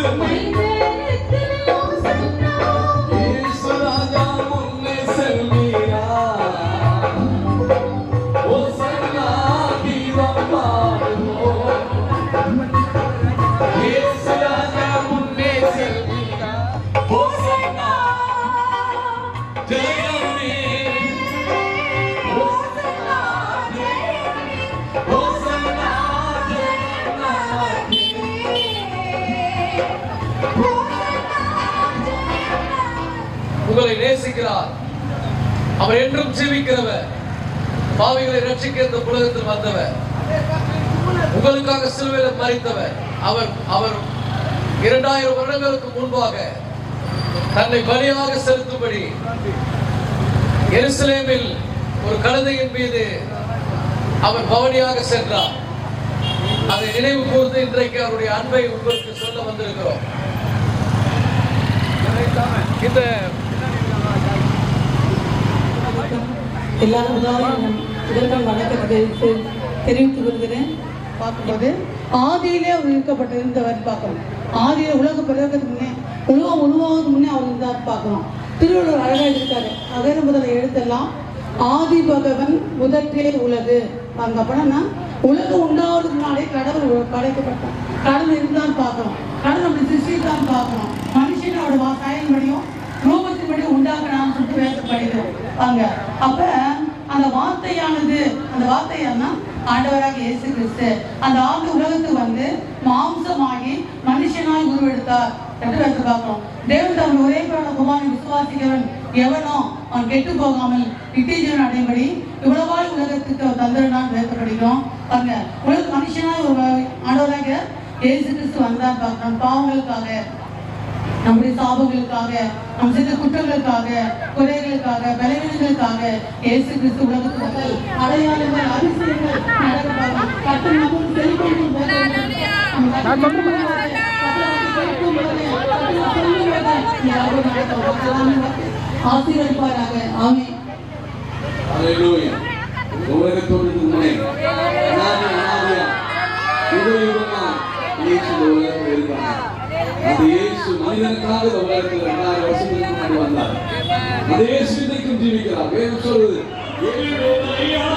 உங்களை நேசிக்கிறார். அவர் என்றும் ஜீவிக்கிறவர். பாவிகளை ரட்சிக்க இந்த உலகத்தில் வந்தவர். உங்களுக்காக சிலுவையில் மரித்தவர். அவர் 2000 வருடங்களுக்கு முன்பாக தன்னை பலியாக செலுத்தும்படி எருசலேமில் ஒரு கழுதையின் மீது அவர் பவனியாக சென்றார். அதை நினைவு கூர்ந்து இன்றைக்கு அவருடைய அன்பை உங்களுக்கு சொல்ல வந்திருக்கிறோம். இந்த எல்லாரும் முதல்வன் வணக்கத்தை தெரிவித்துக் கொள்கிறேன். பார்க்கும்போது ஆதியிலே அவர் இருக்கப்பட்டிருந்தவர் பார்க்கணும். ஆதியில உலகம் பிறகு முன்னே உலகம் உருவாவது முன்னே அவர் இருந்தார் பார்க்கணும். திருவள்ளுவர் அழகாக இருக்காரு. அகர முதல எழுத்தெல்லாம் ஆதி பகவன் முதற்றே உலகு பாருங்க. அப்படின்னா உலகம் உண்டாவதுக்கு முன்னாலே கடவுள் படைக்கப்பட்டார். கடவுள் இருந்தான்னு பார்க்கணும். கடவுள் அப்படி சிருஷ்டித்தான் பார்க்கணும். மனுஷன் அவரோட சாயல்படியும் ரூபத்தின்படி உண்டாக்கணும்னு சொல்லிட்டு வேதப்படுகிறோம் வாங்க. அப்ப அந்த வார்த்தையானது அந்த வார்த்தையானா ஆண்டவராக இயேசு கிறிஸ்து அந்த ஆண்டு உலகத்துக்கு வந்து மாம்சமாகி மனுஷனாய் உருவெடுத்தார் என்று வேத பார்க்கிறோம். தேவன் தன் ஒரே குமாரனை விசுவாசிக்கிறவன் எவனோ அவன் கெட்டு போகாமல் நித்திய ஜீவன் அடையும்படி இவ்வளவாய் உலகத்துக்கு தந்திரனான் வேத படிக்கிறோம் பாருங்க. உலக மனுஷனாய் ஒரு ஆண்டவராக இயேசு கிறிஸ்து வந்தார் பார்க்கிறோம். பாவங்களுக்காக, நம்முடைய சாபங்களுக்காக, நம் செய்த குற்றங்களுக்காக, குறைகளுக்காக, பலவீனங்களுக்காக இயேசு கிறிஸ்து உலகத்துக்கு அடையாளங்கள் அதிசயங்கள் நடக்கிறாங்க. ஆசீர்வதிப்பாராக. ஆமென். ஹல்லேலூயா. உலகத்தோடு முன்னே அநாதியா யுகயுகமா இயேசு உலகத்தில் இருக்கார். அந்த இயேசு மனிதனுக்காக உலகத்தில் 2000 வருஷத்துக்கு முன்னாடி வந்தார். அந்த இயேசு இன்றைக்கும் ஜீவிக்கிறார். வேதம் சொல்லுது ஹல்லேலூயா.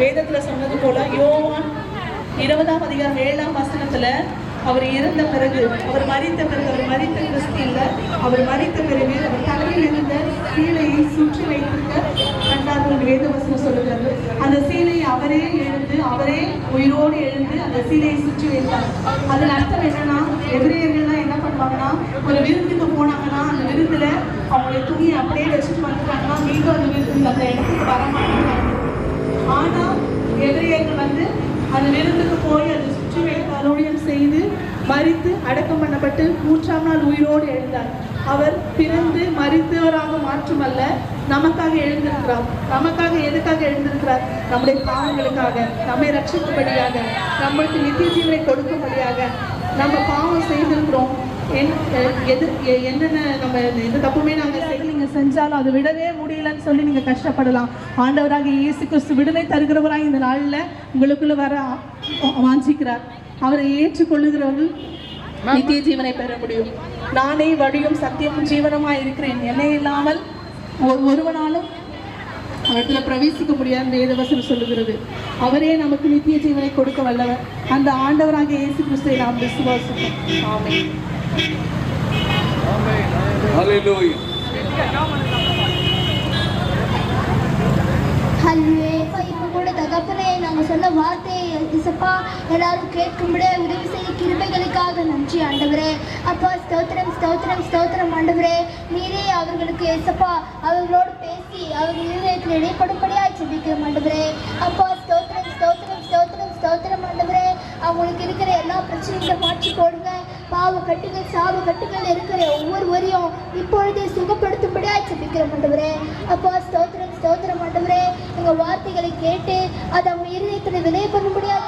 வேதத்துல சொன்னது போல யோவான் 20ஆம் அதிகாரம் 7ஆம் வசனத்துல அவர் இறந்த பிறகு, அவர் மரித்த கிறிஸ்து இல்ல, அவர் மரித்த பிறகு அவர் தலையில் இருந்த சீலையை சுற்றி வைத்திருக்க கண்டார் ஒரு வேதவசனம் சொல்லுகிறது. அந்த சீலையை அவரே எழுந்து, அவரே உயிரோடு எழுந்து அந்த சீலையை சுற்றி வைத்தார். அதில் அர்த்தம் என்னன்னா, எபிரேயர்கள்லாம் என்ன பண்ணுவாங்கன்னா, ஒரு விருந்துக்கு போனாங்கன்னா அந்த விருந்துல அவங்களுடைய துணியை அப்படியே வச்சுட்டு வந்துட்டாங்கன்னா மீண்டும் அந்த விருந்து அந்த இடத்துக்கு வரமாட்டாங்க. ஆனா எபிரேயர்கள் அந்த விருந்துக்கு போய் அதை சுற்றி வைத்து அலோடியம் செய்து மரித்து அடக்கம் பண்ணப்பட்டு 3ஆம் நாள் உயிரோடு எழுந்தார். அவர் பிறந்து மரித்தவராக மாற்றுமல்ல, நமக்காக எழுந்திருக்கிறார். நமக்காக எதுக்காக எழுந்திருக்கிறார்? நம்முடைய பாவங்களுக்காக, நம்மை ரட்சிக்கும்படியாக, நம்மளுக்கு நித்திய ஜீவனை கொடுக்கும்படியாக. நம்ம பாவம் செய்திருக்கிறோம், என்னென்ன நம்ம எந்த தப்புமே நீங்க செஞ்சாலும் அது விடவே முடியலன்னு சொல்லி நீங்க கஷ்டப்படலாம். ஆண்டவராக இயேசு கிறிஸ்து விடுதலை தருகிறவராக இந்த நாள்ல உங்களுக்குள்ள வர வாஞ்சிக்கிறார். அவரை ஏற்றுக்கொள்ளுகிறவர்கள் நித்திய ஜீவனை பெற முடியும். நானே வழியும் சத்தியமும் ஜீவனமாய் இருக்கிறேன், என்னை இல்லாமல் ஒருவனாலும் அவற்றில் பிரவேசிக்க முடியாது வேதவசனம் சொல்லுகிறது. அவரே நமக்கு நித்திய ஜீவனை கொடுக்க வல்லவர். அந்த ஆண்டவராக இயேசு கிறிஸ்துவை நாம் விசுவாசிப்போம். ஆமென். ஹல்லேலூயா. இப்போ கூட தகப்பனே நாங்கள் சொன்ன வார்த்தையை இசப்பா எல்லாரும் கேட்கும்படியே உதவி செய்ய கிருபைகளுக்காக நன்றி ஆண்டவரே. அப்பா ஸ்தோத்திரம் ஸ்தோத்திரம் ஸ்தோத்திரம் ஆண்டவரே. நீரே அவர்களுக்கு இசப்பா அவர்களோடு பேசி அவர்கள் இருதயத்தில் இடைப்படும்படியாய் ஜெபிக்கிறோம் ஆண்டவரே. அப்பா ஸ்தோத்திரம் ஸ்தோத்திரம் ஸ்தோத்திரம் ஸ்தோத்திரம் ஆண்டவரே. அவங்களுக்கு இருக்கிற எல்லா பிரச்சனைகளை மாற்றி போடுங்க. பாவ கட்டுகள் சாவு கட்டுகள் இருக்கிற ஒவ்வொருவரையும் இப்பொழுதே சுகப்படுத்தும்படியாய் ஜெபிக்கிறோம் ஆண்டவரே. அப்பா ஸ்தோத்திரம் ஸ்தோத்திரம் ஆண்டவரே. எங்க வார்த்தைகளை கேட்டு அதை அவங்க இருதயத்தில் விலை பண்ணும்படியா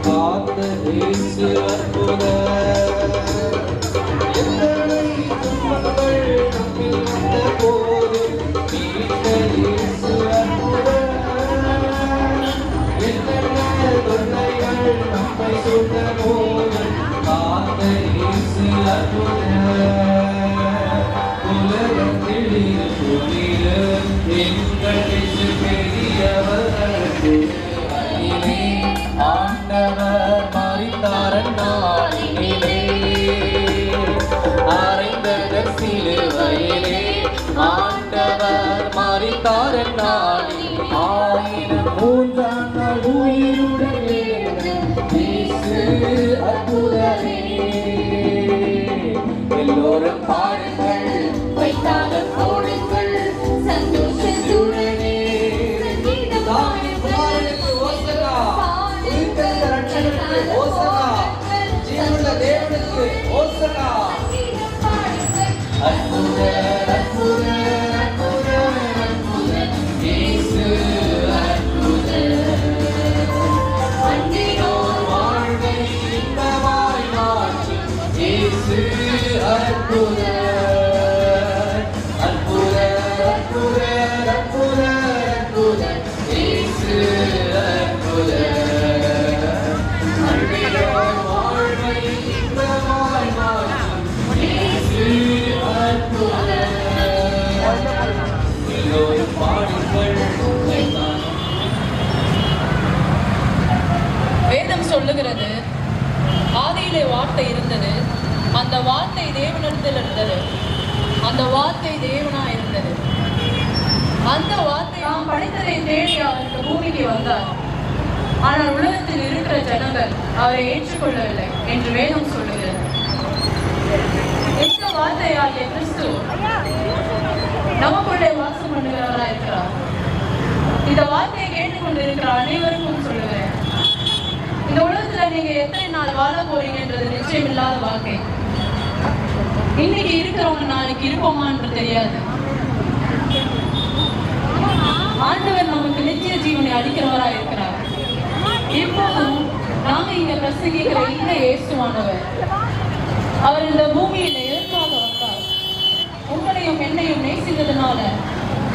காத்த இயேசு அற்புதர். எத்தனை துன்பங்கள் நம்மில் வந்த போது மீட்ட இயேசு அற்புதர். எத்தனை தொல்லைகள் நம்மை சூழ்ந்த போது காத்த இயேசு அற்புதர். உலகத்தில் இருக்கும் எங்கள் இயேசு பெரியவர். ஆண்டவர் மரித்தார் நாளிலே, அறைந்தவர் சிலுவையிலே. ஆண்டவர் மரித்தார் நாளிலே, ஆயிரம் மூன்றாம் நாள் உயிருடன் இயேசு அற்புதரே. எல்லோரும் பாடுங்கள், வைத்தாத போடுங்கள், சந்தோஷத்துடனே ஜீவனுள்ள தேவனுக்கு ஓசனா. அற்புதர் அற்புதர் அற்புதர் அற்புதர் இயேசு அற்புதர். அன்பினோர் வாழ்வை இன்பமாய் மாற்றும் இயேசு அற்புதர். அற்புதர் அற்புதர் அற்புதர் அற்புதர் இயேசு அற்புதர். வேதம் சொல்லுகிறது, ஆதியிலே வார்த்தை இருந்தது, அந்த வார்த்தை தேவனிடத்தில் இருந்தது, அந்த வார்த்தை தேவனா இருந்தது. அந்த வார்த்தை நாம் படித்ததை தேடி அவர் இந்த பூமிக்கு வந்தார். ஆனால் உலகத்தில் இருக்கிற ஜனங்கள் அவரை ஏற்றுக்கொள்ளவில்லை என்று வேதம் சொல்லுகிறது. இந்த வார்த்தையாகிய கிறிஸ்து நமக்குள்ளே வாசம் பண்ணுகிறவராக இருக்கிறார். இந்த வார்த்தையை கேட்டுக்கொண்டு இருக்கிற அனைவருக்கும் சொல்லுகிறேன், இந்த உலகத்துல நீங்க எத்தனை நாள் வாழ போறீங்கன்றது நிச்சயம் இல்லாத வாழ்க்கை. இன்னைக்கு இருக்கிறவங்க நாளைக்கு இருப்போமான்னு தெரியாது. ஆண்டவர் நமக்கு நித்திய ஜீவனை அளிக்கிறவராக இருக்கிறார். இப்போதும் நாங்க இங்க பிரசங்கிக்கிற இந்த இயேசுவானவர், அவர் இந்த பூமியில எதற்காக வந்தார்? உங்களையும் என்னையும் நேசித்ததுனால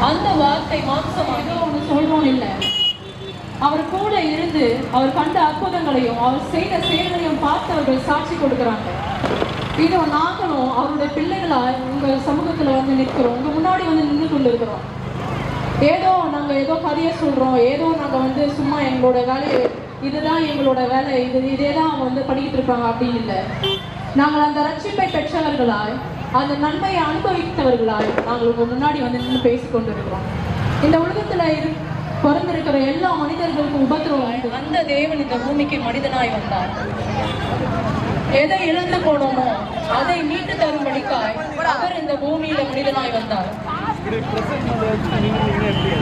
அந்த வார்த்தை மாம்சமாக ஒன்று சொல்றோம் இல்லை, அவர் கூட இருந்து அவர் கண்ட அற்புதங்களையும் அவர் செய்த செயல்களையும் பார்த்தவர்கள் சாட்சி கொடுக்குறாங்க. இதோ நாங்களும் அவருடைய பிள்ளைகளா உங்க சமூகத்துல வந்து நிற்கிறோம், உங்க முன்னாடி வந்து நின்று கொண்டு இருக்கிறோம். ஏதோ நாங்கள் ஏதோ கதையை சொல்கிறோம், ஏதோ நாங்கள் வந்து சும்மா எங்களோட வேலையை இதுதான் எங்களோட வேலை, இதே தான் அவங்க வந்து படிக்கிட்டு இருப்பாங்க அப்படின்னு இல்லை. நாங்கள் அந்த ரட்சிப்பை பெற்றவர்களாய் அந்த நன்மையை அனுபவித்தவர்களாய் நாங்கள் உங்கள் முன்னாடி வந்து நின்று பேசிக்கொண்டு இருக்கிறோம். இந்த உலகத்தில் பிறந்திருக்கிற எல்லா மனிதர்களுக்கும் உபத்திரவம். அந்த தேவன் இந்த பூமிக்கு மனிதனாய் வந்தார். எதை இழந்து போனோமோ அதை மீட்டு தரும்படிக்காய் அவர் இந்த பூமியில மனிதனாய் வந்தார்.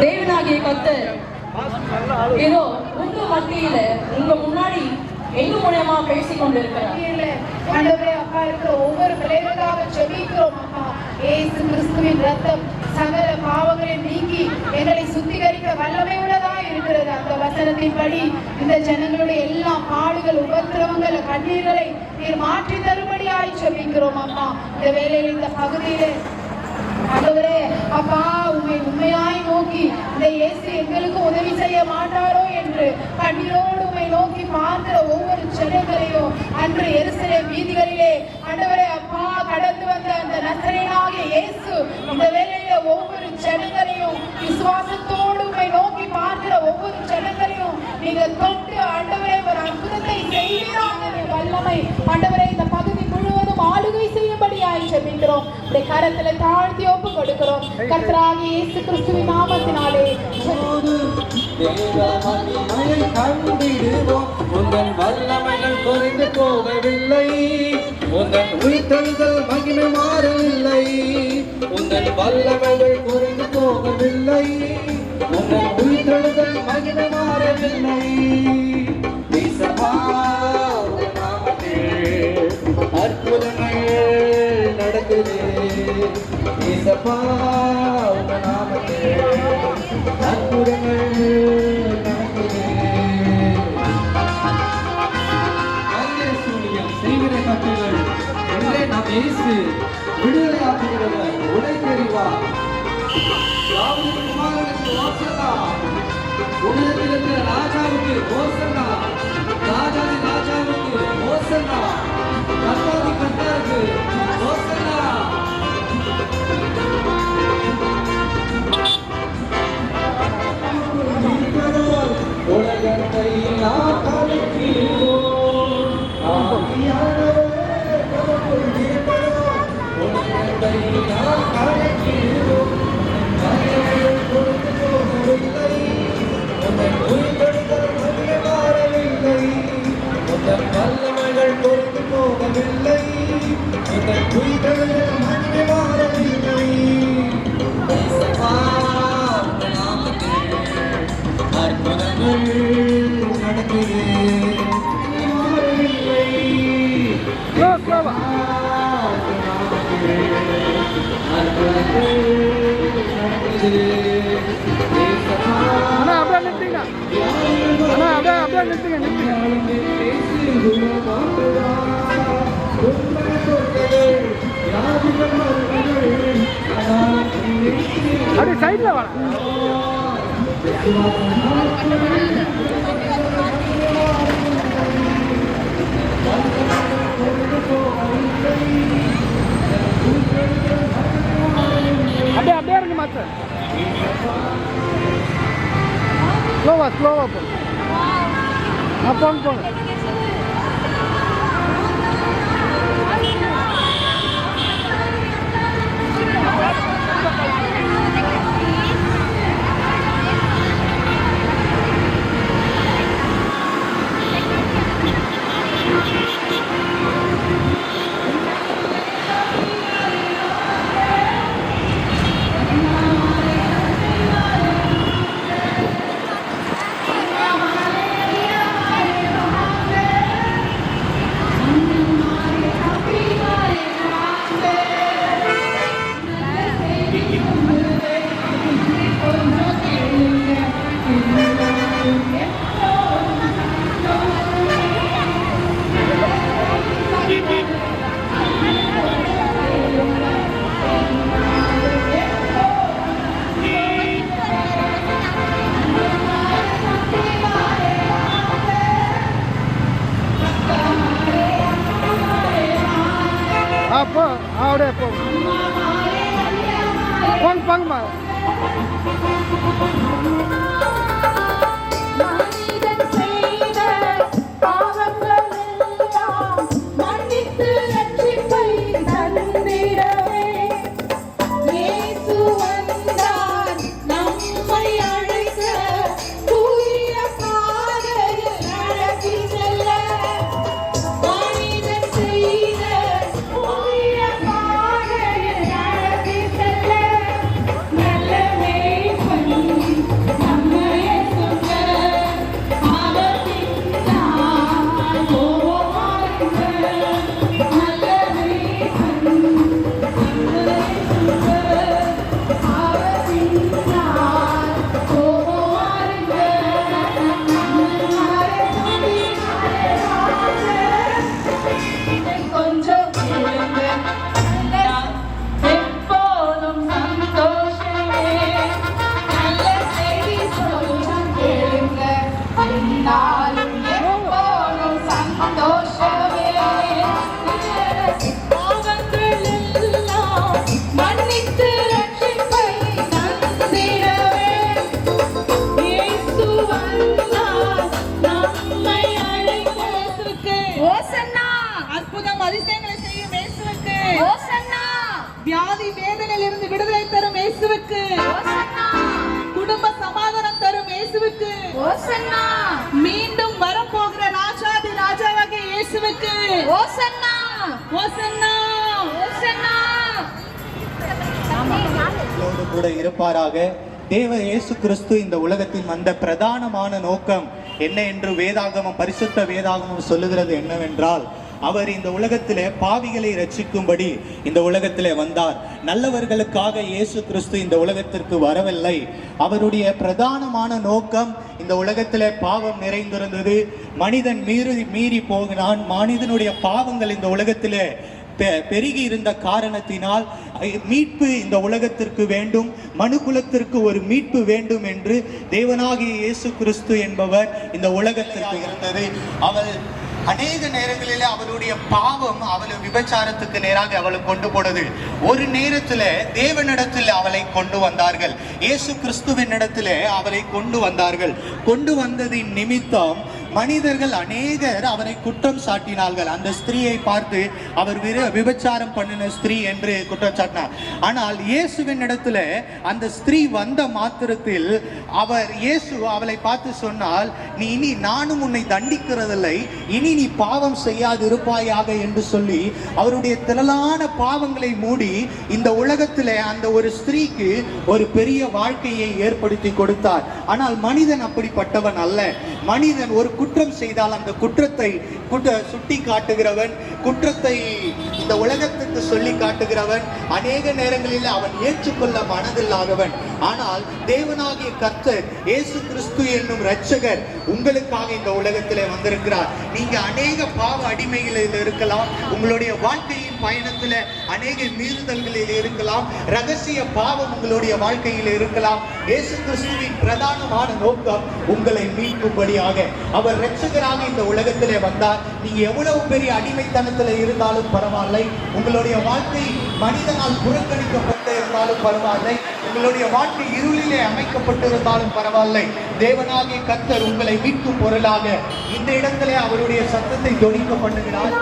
தேவனாகிய கர்த்தர் ஏதோ உங்க மத்தியில உங்க முன்னாடி எங்க மூலமா பேசிக் கொண்டிருக்கிறார். அப்பா இருக்கிற ஒவ்வொரு பிள்ளைகளுக்காக ஜெபிக்கிறோம். அப்பா இயேசு கிறிஸ்துவின் ரத்தம் சகல பாவங்களை நீக்கி எங்களை சுத்திகரிக்க வல்லமை உள்ளதா இருக்கிறது. அந்த வசனத்தின்படி இந்த ஜனங்களுடைய எல்லா பாடுகள் உபத்திரவங்கள் கண்ணீர்களை நீர் மாற்றி தரும்படியாய் ஜெபிக்கிறோம். அம்மா இந்த வேளையில் இந்த பகுதியிலே ஆண்டவரே அப்பா உண்மை உண்மையாய் நோக்கி இந்த இயேசு எங்களுக்கு உதவி செய்ய மாட்டாரோ என்று கண்ணீரோடு உண்மை நோக்கி பார்க்கிற ஒவ்வொரு ஜனங்களையும் அன்று எருசலேம் வீதிகளிலே ஆண்டவரே அப்பா கடந்து வந்த அந்த நசரேயனாகிய இயேசு இந்த வேளையில ஒவ்வொரு ஜனங்களையும் விசுவாசத்தோடு உண்மை நோக்கி பார்க்கிற ஒவ்வொரு ஜனங்களையும் நீங்க தொட்டு ஆண்டவரே ஒரு அற்புதத்தை செய்வீராக வல்லமை ஆண்டவரே இந்த பகுதி முழுவதும் ஆளுகை செய்யும்படியாய் ஜெபிக்கிறோம். இந்த கரத்துல தாழ்த்தி ஒப்பு கொடுக்கிறோம். கர்த்தராகிய இயேசு கிறிஸ்துவின் நாமத்தினாலே உங்கள் வல்லமைகள் குறைந்து போகவில்லை, உங்கள் உயிர்த்தெழுதல் மகிமை மாறவில்லை. உங்கள் வல்லமைகள் குறைந்து போகவில்லை, உங்கள் உயிர்த்தெழுதல் மகிமை மாறவில்லை. அற்புதங்கள் நடக்குது இசப்பா உங்க நாமத்தில் அற்புதங்கள் நடக்குது. இயேசு விடுதலையாக்குகிறவர், உடைத்தெறிவார். தாவீது குமாரனுக்கு ஓசன்னா, உலகத்தில் இருக்கிற ராஜாவுக்கு ஓசன்னா, ராஜாதி ராஜாவுக்கு ஓசன்னா, கர்த்தாதி கர்த்தருக்கு ஓசன்னா. உலகத்தை நாம் கலக்கிறோம், ஆவியானவர் நமக்குள் இருக்கிறார். உலகத்தை நாம் கலக்கிறோம், மகிமையை கொடுத்து போகவில்லை. உன்னை உயிர்த்தெழுதல் மகிமை மாறவில்லை. உன்னை வல்லமைகள் கொடுத்து போகவில்லை. உன்னை உயிர்த்தெழுதல் மகிமை மாறவில்லை. அற்புதங்கள் நடக்குது, மாறவில்லை. அற்புதங்கள் நடக்குது. அப்படி சைட்ல வர அப்படியே இருக்கு மாத்த ஸ்லோவா போ போங்க அப்போ அப்படியே போங்க வியாதி வேதனையிலிருந்து விடுதலை தரும் இயேசுவுக்கு குடும்ப சமாதானம் தரும் இயேசுவுக்கு மீண்டும் வரப்போகிற ராஜாதி ராஜாவாகிய இயேசுவுக்கு ஓசன்னா ஓசன்னா ஓசன்னா கூட இருப்பாராக. தேவ இயேசு கிறிஸ்து இந்த உலகத்தில் வந்த பிரதானமான நோக்கம் என்ன என்று வேதாகமம், பரிசுத்த வேதாகமம் சொல்லுகிறது என்னவென்றால், அவர் இந்த உலகத்திலே பாவிகளை ரட்சிக்கும்படி இந்த உலகத்திலே வந்தார். நல்லவர்களுக்காக இயேசு கிறிஸ்து இந்த உலகத்திற்கு வரவில்லை. அவருடைய பிரதானமான நோக்கம், இந்த உலகத்திலே பாவம் நிறைந்திருந்தது, மனிதன் மீறி போகிறான், மனிதனுடைய பாவங்கள் இந்த உலகத்திலே பெருகி இருந்த காரணத்தினால் மீட்பு இந்த உலகத்திற்கு வேண்டும், மனுக்குலத்திற்கு ஒரு மீட்பு வேண்டும் என்று தேவனாகிய இயேசு கிறிஸ்து என்பவர் இந்த உலகத்திற்கு இருந்தது. அவள் அநேக நேரங்களில் அவளுடைய பாவம் அவளை விபச்சாரத்துக்கு நேராக அவளை கொண்டு போனது. ஒரு நேரத்தில் தேவனிடத்தில் அவளை கொண்டு வந்தார்கள், இயேசு கிறிஸ்துவின் இடத்துல அவளை கொண்டு வந்தார்கள். கொண்டு வந்ததின் நிமித்தம் மனிதர்கள் அநேகர் அவரை குற்றம் சாட்டினார்கள். அந்த ஸ்திரீயை பார்த்து அவர் விபச்சாரம் பண்ணின ஸ்திரீ என்று குற்றம் சாட்டினார். ஆனால் இயேசுவின் இடத்துல அந்த ஸ்திரீ வந்த மாத்திரத்தில் இயேசு அவளை பார்த்து சொன்னால், நீ இனி நானும் உன்னை தண்டிக்கிறதில்லை, இனி நீ பாவம் செய்யாது இருப்பாயாக என்று சொல்லி அவருடைய திரளான பாவங்களை மூடி இந்த உலகத்தில் அந்த ஒரு ஸ்திரீக்கு ஒரு பெரிய வாழ்க்கையை ஏற்படுத்தி கொடுத்தார். ஆனால் மனிதன் அப்படிப்பட்டவன் அல்ல. மனிதன் ஒரு குற்றம் செய்தால் அந்த குற்றத்தை சுட்டி காட்டுகிறவன், குற்றத்தை இந்த உலகத்துக்கு சொல்லி காட்டுகிறவன், அநேக நேரங்களில் அவன் ஏற்றுக்கொள்ள மனதில்லாதவன். ஆனால் தேவனாகிய கர்த்தர் இயேசு கிறிஸ்து என்னும் இரட்சகர் உங்களுக்காக இந்த உலகத்திலே வந்திருக்கிறார். நீங்க அநேக பாவ அடிமைகளில் இருக்கலாம், உங்களுடைய வாழ்க்கையின் பயணத்தில் அநேக மீறுதல்களில் இருக்கலாம், ரகசிய பாவம் உங்களுடைய வாழ்க்கையில் இருக்கலாம். இயேசு கிறிஸ்துவின் பிரதானமான நோக்கம் உங்களை மீட்கும்படியாக. அவர் இரட்சகராக இந்த உலகத்திலே வந்தார். நீங்க எவ்வளவு பெரிய அடிமைத்தனத்தில் இருந்தாலும் பரவாயில்லை, உங்களுடைய வாழ்க்கை மனிதனால் புறக்கணிக்கப்பட்டு இருந்தாலும் பரவாயில்லை, உங்களுடைய வாழ்க்கை இருளிலே அமைக்கப்பட்டிருந்தாலும் பரவாயில்லை, தேவனாகிய கர்த்தர் உங்களை மீட்கும் பொருளாக இந்த இடத்திலே அவருடைய சத்தத்தை தொனிக்க பண்ணுகிறார்.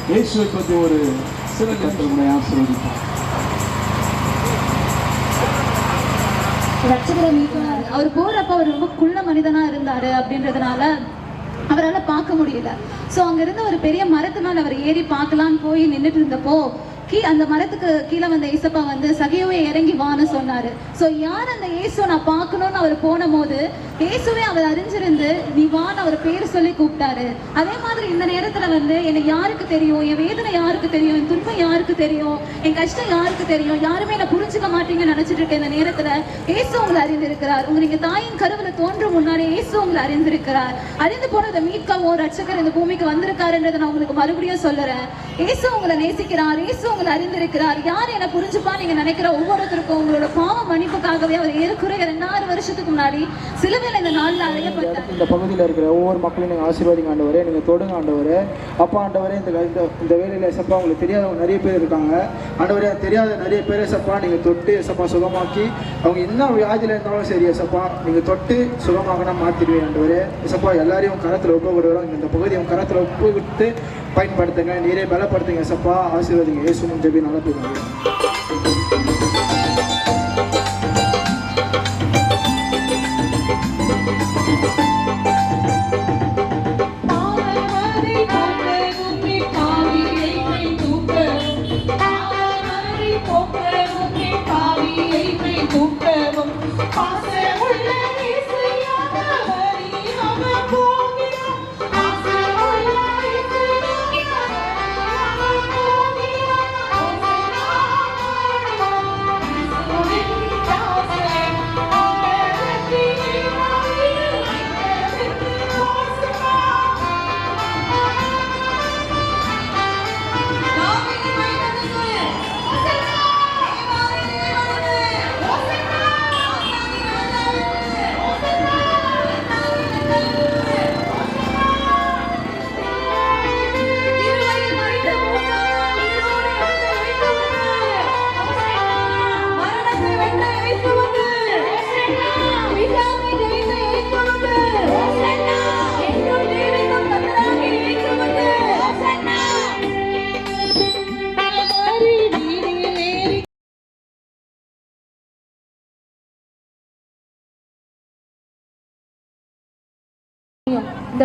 இயேசுவை பற்றி ஒரு சில கருத்துக்களை ஆசீர்வதிப்பார். ரட்சகரை மீட்பார். அவர் போறப்ப அவர் ரொம்ப குள்ள மனிதனா இருந்தாரு அப்படின்றதுனால அவரால் பார்க்க முடியல. ஸோ அங்க இருந்த ஒரு பெரிய மரத்து மேல அவர் ஏறி பார்க்கலான்னு போய் நின்றுட்டு இருந்தப்போ அந்த மரத்துக்கு கீழே வந்த ஏசப்பா வந்து சகையோவே இறங்கி வான்னு சொன்னாரு. ஸோ யார் அந்த இயேசு நான் பார்க்கணும்னு அவர் போன போது இயேசுவே அவர் அறிஞ்சிருந்து நீ வான்னு அவர் பேர் சொல்லி கூப்பிட்டாரு. அதே மாதிரி இந்த நேரத்துல வந்து என்னை யாருக்கு தெரியும், என் வேதனை யாருக்கு தெரியும், என் துன்பம் யாருக்கு தெரியும், என் கஷ்டம் யாருக்கு தெரியும், யாருமே என்ன புரிஞ்சுக்க மாட்டீங்கன்னு நினைச்சிட்டு இருக்க இந்த நேரத்துல இயேசு உங்களை அறிந்திருக்கிறார். நீங்க தாயின் கருவுல தோன்றும் முன்னாடி இயேசு உங்களை அறிந்திருக்கிறார். அறிந்து போனதை மீட்கவும் ரட்சகர் இந்த பூமிக்கு வந்திருக்காருன்றதை நான் உங்களுக்கு மறுபடியும் சொல்லுறேன். இயேசு உங்களை நேசிக்கிறார், இயேசு உங்களை அறிந்திருக்கிறார். யார் என்ன புரிஞ்சுப்பா நீங்க நினைக்கிற ஒவ்வொருத்தருக்கும் உங்களோட பாவ மன்னிப்புக்காகவே அவர் ஏற்குறைய 2000 வருஷத்துக்கு முன்னாடி சிலுவையில் இந்த நாள்ல அறையப்பட்டார். இந்த பகுதியில் இருக்கிற ஒவ்வொரு மக்களையும் நீங்கள் ஆசீர்வாதிங்க ஆண்டவரே, நீங்கள் தொடுங்க ஆண்டவரே. அப்பா ஆண்டவரே, இந்த வேலையில் சப்பா உங்களுக்கு தெரியாதவங்க நிறைய பேர் இருக்காங்க ஆண்டவரே. தெரியாத நிறைய பேர் சப்பா நீங்கள் தொட்டு சப்பா சுகமாக்கி, அவங்க என்ன வியாதியில் இருந்தாலும் சரி சப்பா நீங்கள் தொட்டு சுகமாகனா மாற்றிடுவேன் ஆண்டவரே. சப்பா எல்லாரையும் கரத்தில் ஒப்பு விடுறோம். இந்த பகுதியை கரத்தில் ஒப்பு விட்டு பயன்படுத்துங்க, நீரே பலப்படுத்துங்க சப்பா. ஆசீர்வாதிங்க இயேசுவின் ஜெபி நல்லா போய்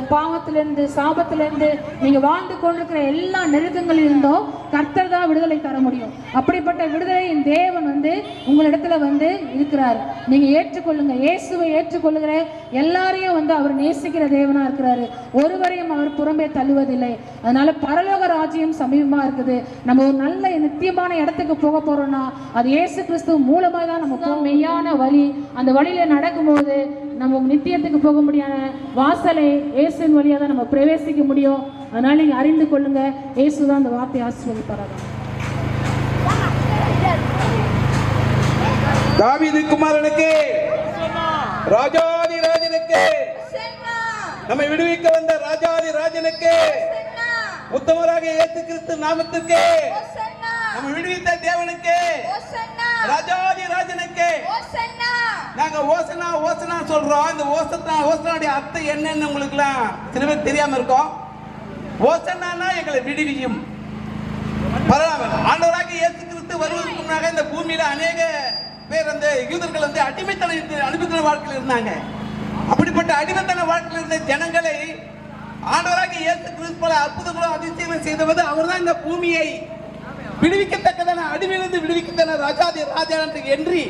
அந்த பாவத்திலிருந்து சாபத்திலிருந்து நீங்க வாழ்ந்து கொண்டிருக்கிற எல்லா நெருக்கங்களில் இருந்தோம் கர்த்தர் தான் விடுதலை தர முடியும். அப்படிப்பட்ட விடுதலையின் தேவன் உங்களிடத்துல இருக்கிறார். நீங்க ஏற்றுக்கொள்ளுங்க. இயேசுவை ஏற்றுக்கொள்ளுகிற எல்லாரையும் அவர் நேசிக்கிற தேவனா இருக்கிறாரு. ஒருவரையும் அவர் புறம்பே தள்ளுவதில்லை. அதனால பரலோக ராஜ்யம் சமீபமா இருக்குது. நம்ம ஒரு நல்ல நித்தியமான இடத்துக்கு போக போறோம்னா அது இயேசு கிறிஸ்து மூலமா தான் நமக்கு மெய்யான வழி. அந்த வழியில நடக்கும்போது நம்ம நித்தியத்துக்கு போக முடியாத வாசலை இயேசுவின் வழியா தான் நம்ம பிரவேசிக்க முடியும். அதனால நீங்க அறிந்து கொள்ளுங்க. இயேசு தான் அந்த வார்த்தையை ஆசீர்வதிப்பாராக. தாவீது குமாரனுக்கு, ராஜாதி ராஜனுக்கு, நம்மை விடுவிக்க வந்த ராஜாதி ராஜனுக்கு, உத்தமராக இயேசு கிறிஸ்து நாமத்துக்கு, நம்ம விடுவித்த தேவனுக்கு, ராஜாதி ராஜனுக்கு நாங்க ஓசனா ஓசனா சொல்றோம். இந்த ஓசனாவுடைய அர்த்தம் என்னன்னு உங்களுக்குலாம் சில பேர் தெரியாம இருக்கோம். ஓசனானா எங்களை விடுவியும். ஆண்டவராக இயேசு கிறிஸ்து வருவதற்கு முன்னாக இந்த பூமியில அநேக பேர் யூதர்கள் அடிமைத்தன வாழ்க்கையில் இருந்தாங்க. அப்படிப்பட்ட அடிமைத்தன வாழ்க்கையில் இருந்த ஜனங்களை ஆண்டவராக இயேசு கிறிஸ்து பல அற்புதங்களும் அதிசயங்களும் செய்தவது அவர் தான். இந்த பூமியை விடுவிக்கத்தக்கதான அடிமையிலிருந்து விடுவிக்கத்தான ராஜாதி ராஜா என்று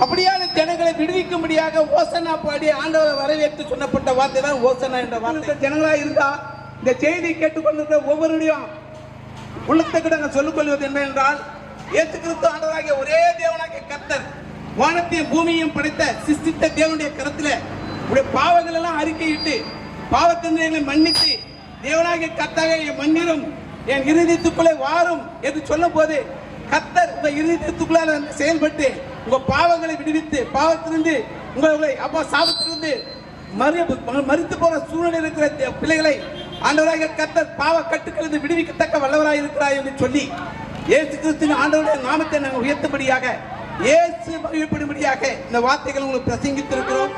அப்படியான ஜனங்களை விடுவிக்கும்படியாக ஓசனா பாடி ஆண்டவரை வரவேற்று சொன்னப்பட்ட வார்த்தை தான் ஓசனா என்ற வார்த்தை. ஜனங்களா இருந்தா இந்த செய்தி கேட்டுக்கொண்டிருக்கிற ஒவ்வொருடையும் உள்ளத்துக்கு நாங்கள் சொல்லிக் கொள்வது என்னவென்றால், இயேசு கிறிஸ்து ஆண்டவராகிய ஒரே தேவனாகிய கர்த்தர் வானத்தையும் பூமியையும் படைத்த சிருஷ்டித்த தேவனுடைய கருத்துல உடைய பாவங்கள் எல்லாம் அறிக்கையிட்டு பாவத்தினை மன்னித்து தேவனாகிய கர்த்தாக என் மன்னிரும், என் இருதயத்துக்குள்ளே வாரும் என்று சொல்லும் போது கர்த்தர் உங்க இருதயத்துக்குள்ளார செயல்பட்டு உங்க பாவங்களை விடுவித்து பாவத்திலிருந்து உங்களை அப்பா சாபத்திலிருந்து மறித்து போற சூழ்நிலை இருக்கிற பிள்ளைகளை ஆண்டவராக கர்த்தர் பாவ கட்டுக்களிலிருந்து விடுவிக்கத்தக்க வல்லவராய் இருக்கிறார் என்று சொல்லி இயேசு கிறிஸ்துவின் ஆண்டவருடைய நாமத்தை நாங்கள் உயர்த்தபடியாக, இயேசு மகிழ்ப்படும்படியாக இந்த வார்த்தைகள் உங்களுக்கு பிரசங்கித்திருக்கிறோம்.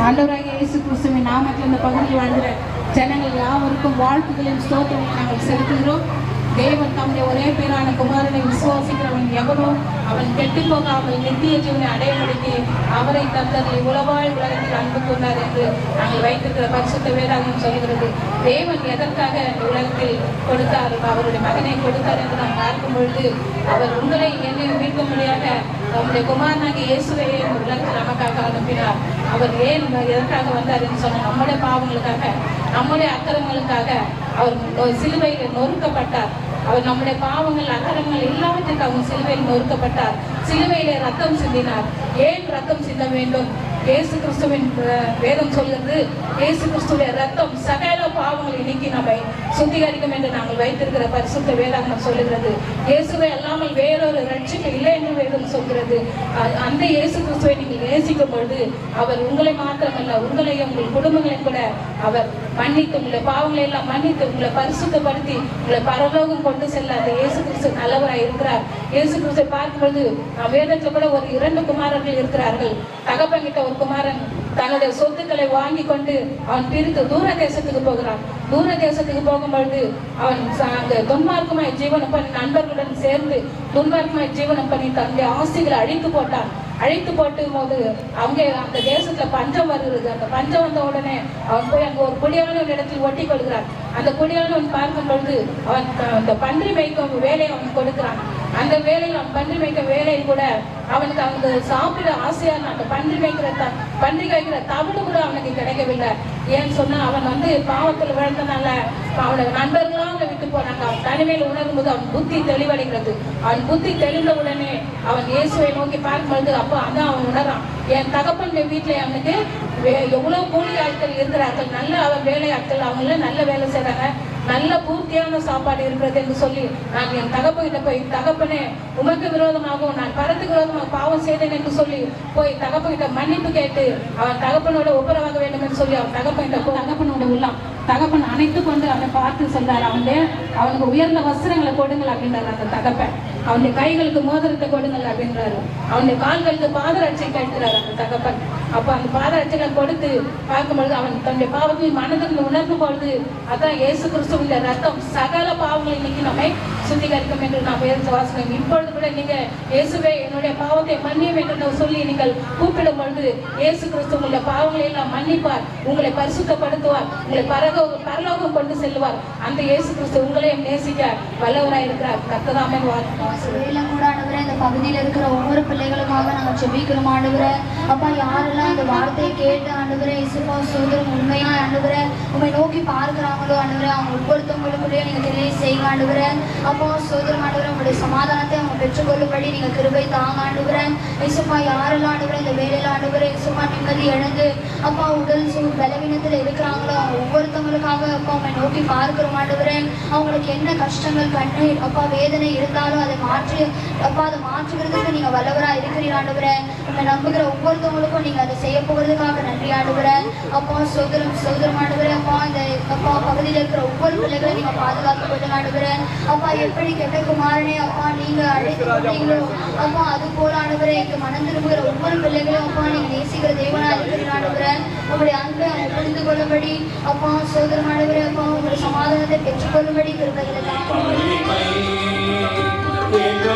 ஆண்டவராகிய இயேசு கிறிஸ்துவின் நாமத்தில் இந்த பகுதியில் வாழ்கிற ஜனங்கள் யாவருக்கும் வாழ்த்துக்களின் ஸ்தோத்திரங்களை நாங்கள் செலுத்துகிறோம். தேவன் தம்முடைய ஒரே பேரான குமாரனை விசுவாசிக்கிறவன் எவனோ அவன் கெட்டு போகாமல் நித்திய ஜீவனை அடையப்படுத்தி அவரை தந்ததை உலவாய் உலகத்தில் அன்பு கொண்டார் என்று நாங்கள் வைத்திருக்கிற பரிசுத்த வேதாகம் சொல்கிறது. தேவன் எதற்காக இந்த உலகத்தில் கொடுத்தார், அவருடைய மகனை கொடுத்தார் என்று நாம் பார்க்கும் பொழுது, அவர் உங்களை என்னை மீட்க முடியாத நம்முடைய குமாரனாகிய இயேசுவை உலகத்தில் நமக்காக அனுப்பினார். அவர் ஏன் எதற்காக வந்தார் என்று சொன்ன நம்முடைய பாவங்களுக்காக, நம்முடைய அக்கிரமங்களுக்காக அவர் சிலுவையில் நொறுக்கப்பட்டார். அவர் நம்முடைய பாவங்கள் அக்கிரமங்கள் எல்லாவற்றுக்காக சிலுவையில் நொறுக்கப்பட்டார். சிலுவையிலே ரத்தம் சிந்தினார். ஏன் ரத்தம் சிந்த வேண்டும்? இயேசு கிறிஸ்துவின் வேதம் சொல்கிறது, இயேசு கிறிஸ்துடைய ரத்தம் சகல பாவங்களை நீக்கி நம்மை சுத்திகரிக்கும் என்று நாங்கள் வைத்திருக்கிற பரிசுத்த வேதாகம் சொல்லுகிறது. இயேசுவை அல்லாமல் வேறொரு ரட்சிப்பு இல்லை என்று வேதம் சொல்கிறது. அந்த இயேசு கிறிஸ்துவை நீங்கள் நேசிக்கும் பொழுது அவர் உங்களை மாத்திரமல்ல, உங்களையும் உங்கள் குடும்பங்களையும் கூட அவர் மன்னித்து, உங்களை பாவங்களை எல்லாம் மன்னித்து உங்களை பரிசுத்தப்படுத்தி உங்களை பரலோகம் கொண்டு செல்ல அந்த இயேசு கிறிஸ்து நல்லவராய் இருக்கிறார். இயேசு கிறிஸ்துவை பார்க்கும்பொழுது வேதத்துல கூட ஒரு 2 குமாரர்கள் இருக்கிறார்கள். தகப்பன் கிட்ட ஒரு குமாரன் தன்னுடைய சொத்துக்களை வாங்கி கொண்டு அவன் பிரித்து தூர தேசத்துக்கு போகிறான். தூர தேசத்துக்கு போகும்பொழுது அவன் அங்க துன்மார்க்கமாய் ஜீவனம் பண்ணி நண்பர்களுடன் சேர்ந்து துன்மார்க்கமாய் ஜீவனம் பண்ணி தன்னுடைய ஆஸ்திகளை அழித்து போட்டான். அழைத்து போட்டு போது அவங்க அந்த தேசத்துல பஞ்சம் வருகிறது. அந்த பஞ்சம் வந்த உடனே அவன் போய் அங்க ஒரு குடியான இடத்தில் ஒட்டி கொள்கிறான். அந்த குடியானவன் பார்க்கும் பொழுது அவன் அந்த பன்றி மேய்க்கும் வேலையை அவன் கொடுக்கிறான். அந்த வேலையில் அவன் பன்றி மேய்க்கும் வேலையில் கூட அவனுக்கு அவங்க சாப்பிட ஆசையான அந்த பன்றி மேய்க்கிற தவிடு கூட அவனுக்கு கிடைக்கவில்லை. ஏன்னு சொன்னா அவன் பாவத்தில் விழுந்தனால அவனோட நண்பர்களாம் அவனை விட்டு போனாங்க. அவன் தனிமையில் உணரும் போது அவன் புத்தி தெளிவடைகிறது. அவன் புத்தி தெளிந்த உடனே அவன் இயேசுவை நோக்கி பார்க்கும்பொழுது அப்போ அதான் அவன் உணரான், என் தகப்பன் வீட்டுல அவனுக்கு எவ்வளவு கூலி ஆட்கள் இருக்கிறார்கள், நல்ல அவன் வேலை ஆட்கள், அவங்கள நல்ல வேலை செய்யறாங்க, நல்ல பூர்த்தியான சாப்பாடு இருக்கிறது என்று சொல்லி நான் என் தகப்பன்கிட்ட போய், தகப்பனே உமக்கு விரோதமாகவும் நான் பரத்துக்கு விரோதமாக பாவம் செய்தேன் என்று சொல்லி போய் தகப்பன்கிட்ட மன்னிப்பு கேட்டு அவன் தகப்பனோட ஒப்புரவாக வேண்டும் என்று சொல்லி அவன் தகப்பனோட உள்ளான். தகப்பன் அணைத்து கொண்டு அவனை பார்த்து சொன்னார், அவனுக்கு உயர்ந்த வஸ்திரங்களை கொடுங்கள் அப்படின்றாரு அந்த தகப்பன். அவனுடைய கைகளுக்கு மோதிரத்தை கொடுங்கள் அப்படின்றாரு. அவனுடைய கால்களுக்கு பாதரட்சை கேட்கிறார் அந்த தகப்பன். அப்ப அந்த பாதரட்சைகளை கொடுத்து பார்க்கும்பொழுது அவன் தன்னுடைய பாவத்தில் மனதில் உணர்ந்து பொழுது அதான் இயேசு கிறிஸ்துவின் ரத்தம் சகல பாவங்களை இன்னைக்கு நம்மை சுத்திகரிக்கும் என்று நாம் வேதத்தை வாசிக்கிறோம். இப்பொழுது கூட நீங்க இயேசுவே என்னுடைய பாவத்தை மன்னியும் என்று சொல்லி நீங்கள் கூப்பிடும் பொழுது இயேசு கிறிஸ்து உங்களுடைய பாவங்களை எல்லாம் மன்னிப்பார், உங்களை பரிசுத்தப்படுத்துவார், உங்களை பரலோகம் கொண்டு செல்வார். அந்த இயேசு கிறிஸ்து உங்களையும் நேசிக்க வல்லவராய் இருக்கிறார். கர்த்தராமே ஆண்டவரே, இந்த பகுதியில் இருக்கிற ஒவ்வொரு பிள்ளைகளுக்காக நாங்கள் செபிக்கிறோம் ஆண்டவரே. அப்பா, யாரெல்லாம் இந்த வார்த்தையை கேட்டு ஆண்டவரே இசுப்பா சோதரம் உண்மையா ஆண்டவரே உண்மை நோக்கி பார்க்கிறாங்களோ ஆண்டவரே, அவங்க ஒவ்வொருத்தவங்களுக்குள்ளேயே நீங்க தெரிய செய்யுங்க ஆண்டவரே. அப்பா சோதரம் ஆண்டவரே, உங்களுடைய சமாதானத்தை அவங்க பெற்றுக்கொள்ளும்படி நீங்க கிருபை தாங்க ஆண்டவரே. இசுப்பா யாரெல்லாம் ஆண்டவரே இந்த வேலையில ஆண்டவரே இசுப்பா நிம்மதி இழந்து அப்பா உடல் பலவீனத்தில் இருக்கிறாங்களோ அவங்க ஒவ்வொருத்தவங்களுக்காக அப்பா உண்மை நோக்கி பார்க்கிறோம் ஆண்டவரே. அவங்களுக்கு என்ன கஷ்டங்கள் கண்ணீர் அப்பா வேதனை இருந்தாலும் அதை மாற்றுகிறதுக்கு நீங்க வல்லவரா இருக்கிறீர் ஆண்டவரே. உண்மை நம்புகிற ஒவ்வொருத்தவங்களுக்கும் நீங்க அதை செய்ய போகிறதுக்காக நன்றி ஆண்டவரே. அப்பா சோதரம் ஆண்டவரே, அப்பா இந்த அப்பா பகுதியில் இருக்கிற ஒவ்வொரு பிள்ளைகளை நீங்க பாதுகாத்து கொண்டு ஆண்டவரே. அப்பா எப்படி கெட்ட குமாரனே அப்பா நீங்க அழைத்து கொண்டீங்களோ அப்பா அது போல ஆண்டவரே இங்க மனம் திரும்புகிற ஒவ்வொரு பிள்ளைகளும் அப்பா நீங்க நேசிக்கிற தேவனா இருக்கிறீர் ஆண்டவரே. உங்களுடைய அன்பை அவங்க புரிந்து கொள்ளும்படி அப்பா சோதரம் ஆண்டவரே, அப்பா உங்களுடைய சமாதானத்தை பெற்றுக்கொள்ளும்படி கிருபைகளை Oh,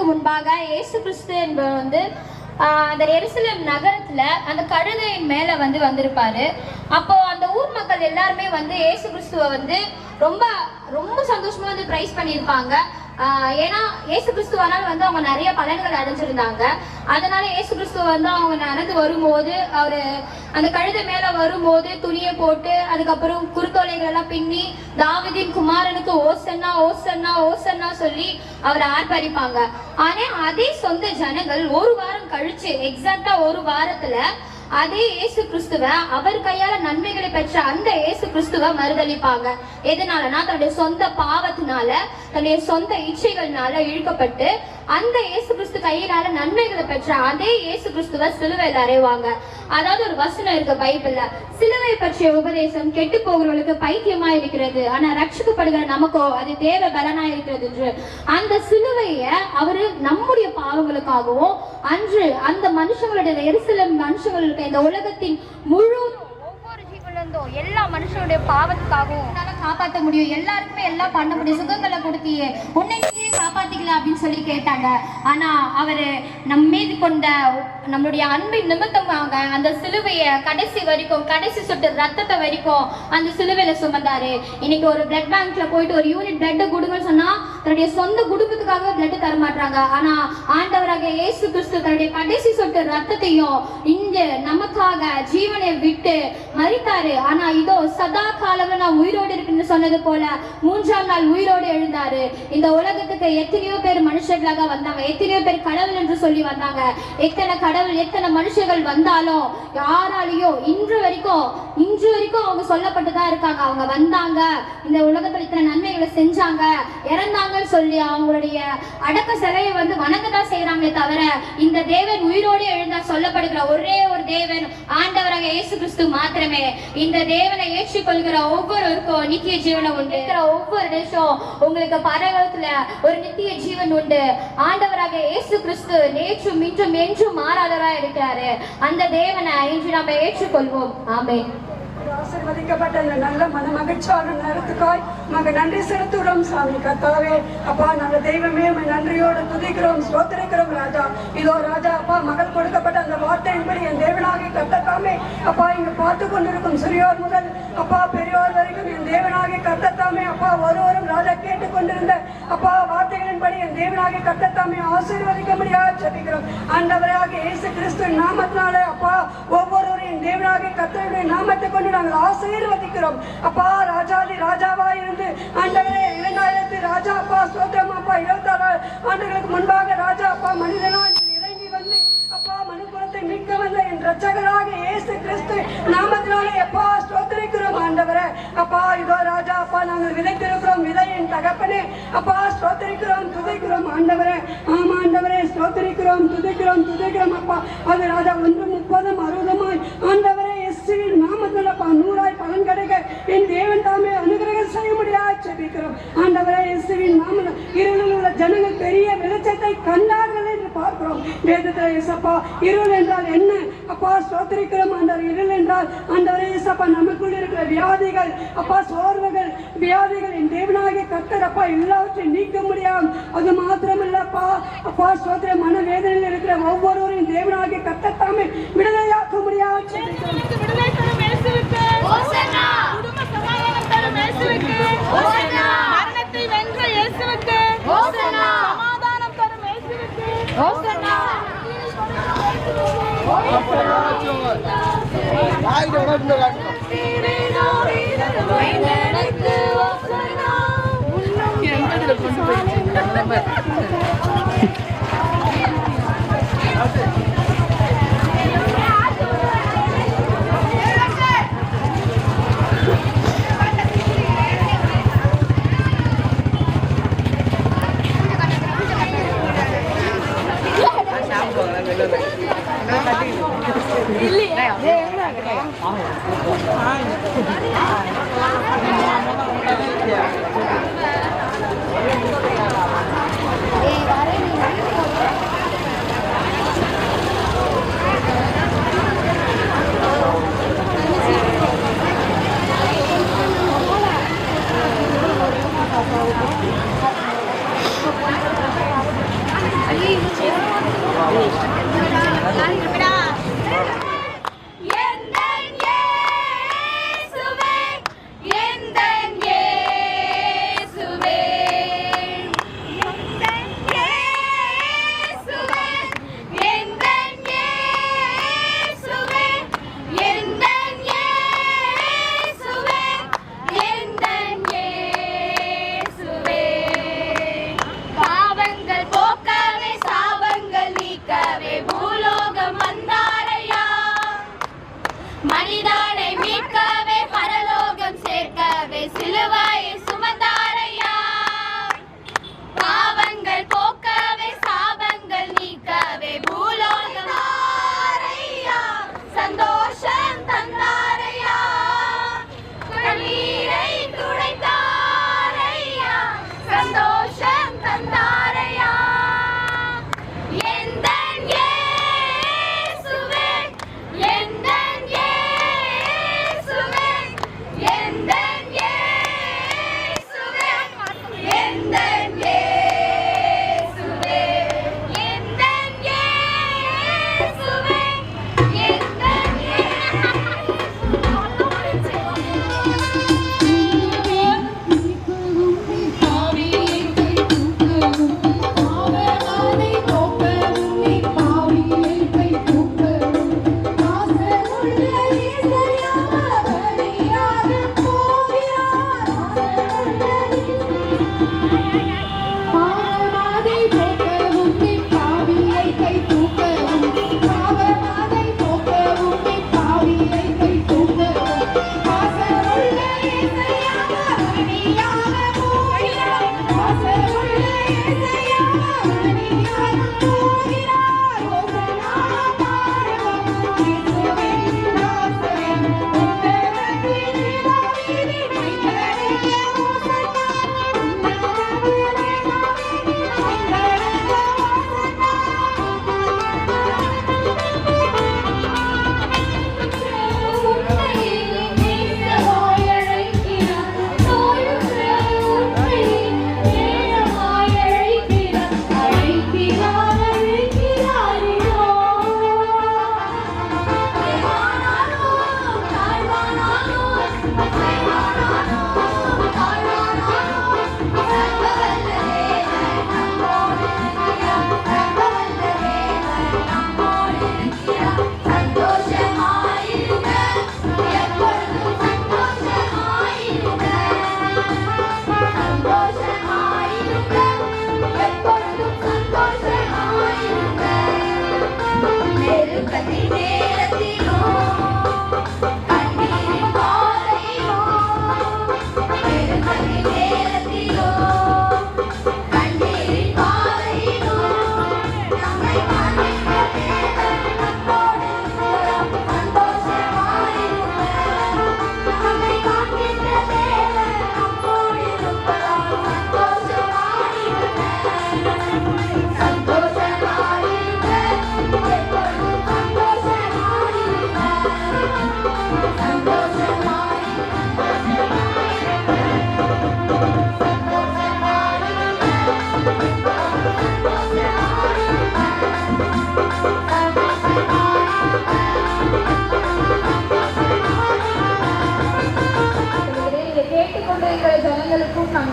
வருடங்களுக்கு முன்பாக இயேசு கிறிஸ்து என்பவர் வந்து அந்த எருசலேம் நகரத்துல அந்த கழுதையின் மேல வந்திருப்பாரு. அப்போ அந்த ஊர் மக்கள் எல்லாருமே இயேசு கிறிஸ்துவை ரொம்ப ரொம்ப சந்தோஷமா பிரைஸ் பண்ணியிருப்பாங்க. ஏன்னா இயேசு கிறிஸ்துவனால அவங்க நிறைய பலன்கள் அடைஞ்சிருந்தாங்க. அதனால இயேசு கிறிஸ்துவ அவங்க நடந்து வரும்போது அவரு அந்த கழுதை மேல வரும்போது துணியை போட்டு அதுக்கப்புறம் குறுத்தோலைகள் எல்லாம் பின்னி தாவீதின் குமாரனுக்கு ஓசன்னா ஓசன்னா ஓசன்னா சொல்லி அவரை ஆர்ப்பரிப்பாங்க. ஆனா அதே சொந்த ஜனங்கள் ஒரு வாரம் கழிச்சு எக்ஸாக்டா ஒரு வாரத்துல அதே இயேசு கிறிஸ்துவ அவர் கையால நன்மைகளை பெற்ற அந்த இயேசு கிறிஸ்துவ மறுதளிப்பாங்க. எதனாலனா தன்னுடைய சொந்த பாவத்தினால தன்னுடைய சொந்த இச்சைகள்னால இழுக்கப்பட்டு அந்த இயேசு கிறிஸ்து கையினால நன்மைகளை பெற்ற அதே இயேசு கிறிஸ்துவ சிலுவையில் அறைவாங்க. அதாவது ஒரு வசனம் இருக்கு பைபிள்ல, சிலுவை பற்றிய உபதேசம் கெட்டு போகிறவர்களுக்கு பைத்தியமா இருக்கிறது, ஆனா ரட்சிக்கப்படுகிற நமக்கோ அது தேவ பலனா இருக்கிறது என்று. அந்த சிலுவைய அவரு நம்முடைய பாவங்களுக்காகவும் அன்று அந்த மனுஷங்களுடைய எருசலேம் மனுஷங்களுக்கு இந்த உலகத்தின் முழு எல்லா மனுஷனுடைய பாவத்துக்காகவும் காப்பாற்ற முடியும், எல்லாருக்குமே எல்லாம் பண்ண முடியும், சுகங்களை கொடுத்தியே உன்னையே காப்பாத்திக்கலாம் அப்படின்னு சொல்லி கேட்டாங்க. ஆனா அவரு நம்ம மீது கொண்ட நம்மளுடைய அன்பின் நிமித்தமாக அந்த சிலுவைய கடைசி வரைக்கும் கடைசி சொட்டு ரத்தத்தை வரைக்கும் அந்த சிலுவையில சுமந்தாரு. இன்னைக்கு ஒரு பிளட் பேங்க்ல போயிட்டு ஒரு யூனிட் பிளட் கொடுங்கன்னு சொன்னா தன்னுடைய சொந்த குடும்பத்துக்காக பிளட் தர மாட்டாங்க. ஆனா ஆண்டவராக இயேசு கிறிஸ்து தன்னுடைய கடைசி சொட்டு ரத்தத்தையும் இங்க நமக்காக ஜீவனை விட்டு மரித்தாரு. ஆனா இதோ சதா காலம் நான் உயிரோடு இருக்குன்னு சொன்னது போல 3ஆம் நாள் உயிரோடு எழுந்தாரு. இந்த உலகத்துக்கு எத்தனையோ பேர் மனுஷர்களாக வந்தாங்க, எத்தனையோ பேர் கடவுள் என்று சொல்லி வந்தாங்க. எத்தனை கடவுள் எத்தனை மனுஷர்கள் வந்தாலும் யாராலையும் இன்று வரைக்கும் அவங்க சொல்லப்பட்டுதான் இருக்காங்க. அவங்க வந்தாங்க, இந்த உலகத்துல இத்தனை நன்மைகளை செஞ்சாங்க, இறந்தாங்கன்னு சொல்லி அவங்களுடைய அடக்க சிலையை வணங்கதான் செய்யறாங்களே தவிர இந்த தேவன் உயிரோடு எழுந்தா சொல்லப்படுகிற ஒரே ஒரு தேவன் ஆண்டவராக இயேசு கிறிஸ்து மாத்திரமே. இந்த தேவனை ஏற்றுக்கொள்கிற ஒவ்வொருவருக்கும் நித்திய ஜீவனை உண்டு. ஒவ்வொரு நிமிஷம் உங்களுக்கு பரலோகத்துல ஒரு நித்திய ஜீவன் உண்டு. ஆண்டவராக இயேசு கிறிஸ்து நேற்றும் இன்றும் என்றும் மாறாதவராக இருக்கிறாரு. அந்த தேவனை இன்று நாம் ஏற்றுக்கொள்வோம். ஆமென். ஆசீர்வதிக்கப்பட்ட இந்த நல்ல மன மகிழ்ச்சியான நேரத்துக்காய் நாங்கள் நன்றி செலுத்துகிறோம் சாமி. கர்த்தாவே அப்பா, நாங்கள் தெய்வமே நன்றியோடு துதிக்கிறோம், ஸ்தோத்திரிக்கிறோம் ராஜா. இதோ ராஜா அப்பா, மகள் கொடுக்கப்பட்ட அந்த வார்த்தையின்படி என் தேவனாகி கர்த்தத்தாமே அப்பா இங்க பார்த்து கொண்டிருக்கும் சிறியோர் முதல் அப்பா பெரியோர் வரைக்கும் என் தேவனாகி கர்த்தத்தாமே அப்பா ஒருவரும் ராஜா கேட்டுக்கொண்டிருந்த அப்பா வார்த்தைகளின்படி என் தேவனாகி கர்த்தத்தாமே ஆசீர்வதிக்கும்படியாக ஜெபிக்கிறோம். ஆண்டவராக இயேசு கிறிஸ்துவின் நாமத்தினாலே அப்பா ஒவ்வொருவரையும் தேவனாகி கர்த்தருடைய நாமத்தை கொண்டு நாங்கள் ஆசீர்வதிக்கிறோம். அப்பா ராஜாதி ராஜாவா இருந்து ஆண்டவரே 2000 ராஜா அப்பா ஸ்தோத்திரம் அப்பா 26 ஆண்டுகளுக்கு முன்பாக ராஜா அப்பா மனிதனா இறங்கி வந்து அப்பா மனுக்குலத்தை மீட்க வந்த என் ரட்சகராக இயேசு கிறிஸ்து நாமத்தினாலே அப்பா ஸ்தோத்திரிக்கிறோம் ஆண்டவரே. அப்பா இதோ ராஜா அப்பா நாங்கள் விதைத்திருக்கிறோம், விதையின் தகப்பனே அப்பா ஸ்தோத்திரிக்கிறோம், துதிக்கிறோம் ஆண்டவரே. ஆமா ஆண்டவரே, ஸ்தோத்திரிக்கிறோம், துதிக்கிறோம் அப்பா. அது ராஜா 1 30 60 ஆண்டவரே இயேசுவின் நாமத்தில் அப்பா 100 பலன் கிடைக்க என் தேவன் தாமே அனுகிரகம் செய்ய முடியாது ஜெபிக்கிறோம் ஆண்டவரே. இயேசுவின் நாமத்தில் இருளில் உள்ள ஜனங்கள் பெரிய வெளிச்சத்தை கண்டார்கள் என்று பார்க்கிறோம் வேதத்தில். இயேசப்பா இருள் என்றால் என்ன அப்பா ஸ்தோத்திரிக்கிறோம் ஆண்டவர். இருள் என்றால் ஆண்டவரே இயேசப்பா நமக்குள் இருக்கிற வியாதிகள் அப்பா சோர்வுகள் வியாதிகள் என் தேவனாகிய கர்த்தர் அப்பா எல்லாவற்றையும் நீக்க முடியாது. அது மாத்திரமல்லப்பா அப்பா ஸ்தோத்திர மனவேதனையில் இருக்கிற ஒவ்வொருவரையும் தேவனாகிய கர்த்தர் தாமே விடுதலையாக்க முடியாது. விடுதலை தரும் இயேசுவுக்கு ஹோசன்னா, குடும்ப சமாதானம் தரும் இயேசுவுக்கு ஹோசன்னா, மரணத்தை வென்ற இயேசுவுக்கு ஹோசன்னா, சமாதானம் தரும் இயேசுவுக்கு ஹோசன்னா.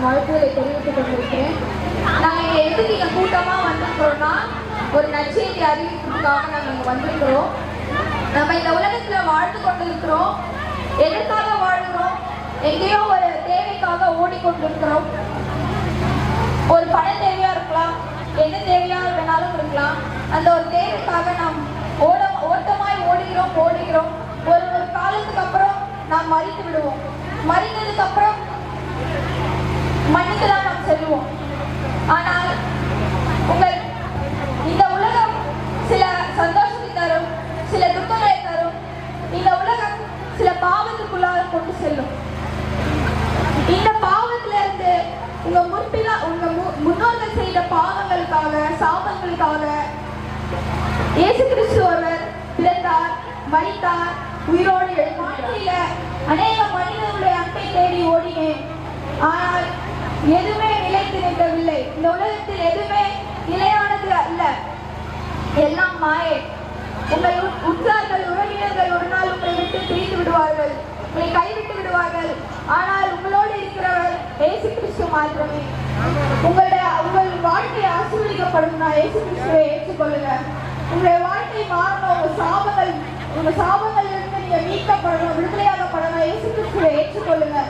வாழ்த்துக்களை தெரிவித்துக் கொண்டிருக்கிறேன். நாங்கள் எதுக்கு இங்கே கூட்டமாக வந்திருக்கிறோம்னா ஒரு நற்செய்தி அறிவிப்புக்காக நாங்கள் வந்திருக்கிறோம். நம்ம இந்த உலகத்தில் வாழ்ந்து கொண்டிருக்கிறோம். எதற்காக வாழ்கிறோம்? எங்கேயோ ஒரு தேவைக்காக ஓடிக்கொண்டிருக்கிறோம். ஒரு பண தேவையா இருக்கலாம், என்ன தேவையா வேணாலும் இருக்கலாம். அந்த ஒரு தேவைக்காக நாம் ஓட்டமாய் ஓடுகிறோம். ஒரு காலத்துக்கு அப்புறம் நாம் மறித்து விடுவோம். மறித்ததுக்கு அப்புறம் மண்ணுக்கு தான் நாம் செல்வோம். ஆனால் இந்த உலகம் சில சந்தோஷத்தை தரும், சில துக்கங்களை தரும். இந்த உலகம் சில பாவத்துக்குள்ளாக கொண்டு செல்லும். இந்த பாவத்துல இருந்து உங்க முன்னோர்கள் செய்த பாவங்களுக்காக, சாபங்களுக்காக இயேசு கிறிஸ்து ஒருவர் பிறந்தார், மரித்தார், உயிரோடு எழுந்தார். அநேக மனிதர்களுடைய அன்பை தேடி ஓடினேன். ஆனால் எதுவுமே நிலைத்து நிற்கவில்லை. இந்த உலகத்தில் எதுவுமே நிலையானது அல்ல. எல்லாம் மாயே. உங்கள் உற்றார்கள் உறவினர்கள் ஒரு நாள் உங்களை விட்டு பிரிந்து விடுவார்கள், உங்களை கைவிட்டு விடுவார்கள். ஆனால் உங்களோடு இருக்கிறவர் இயேசு கிறிஸ்து மாத்திரமே. உங்கள் வாழ்க்கை ஆசீர்வதிக்கப்படும். இயேசு கிறிஸ்துவை ஏற்றுக்கொள்ளுங்க. உங்களுடைய வாழ்க்கை மாறணும். உங்க சாபங்களிலிருந்து நீங்க மீட்கப்படணும், விடுதலையாகப்படணும். இயேசு கிறிஸ்துவை ஏற்றுக்கொள்ளுங்க.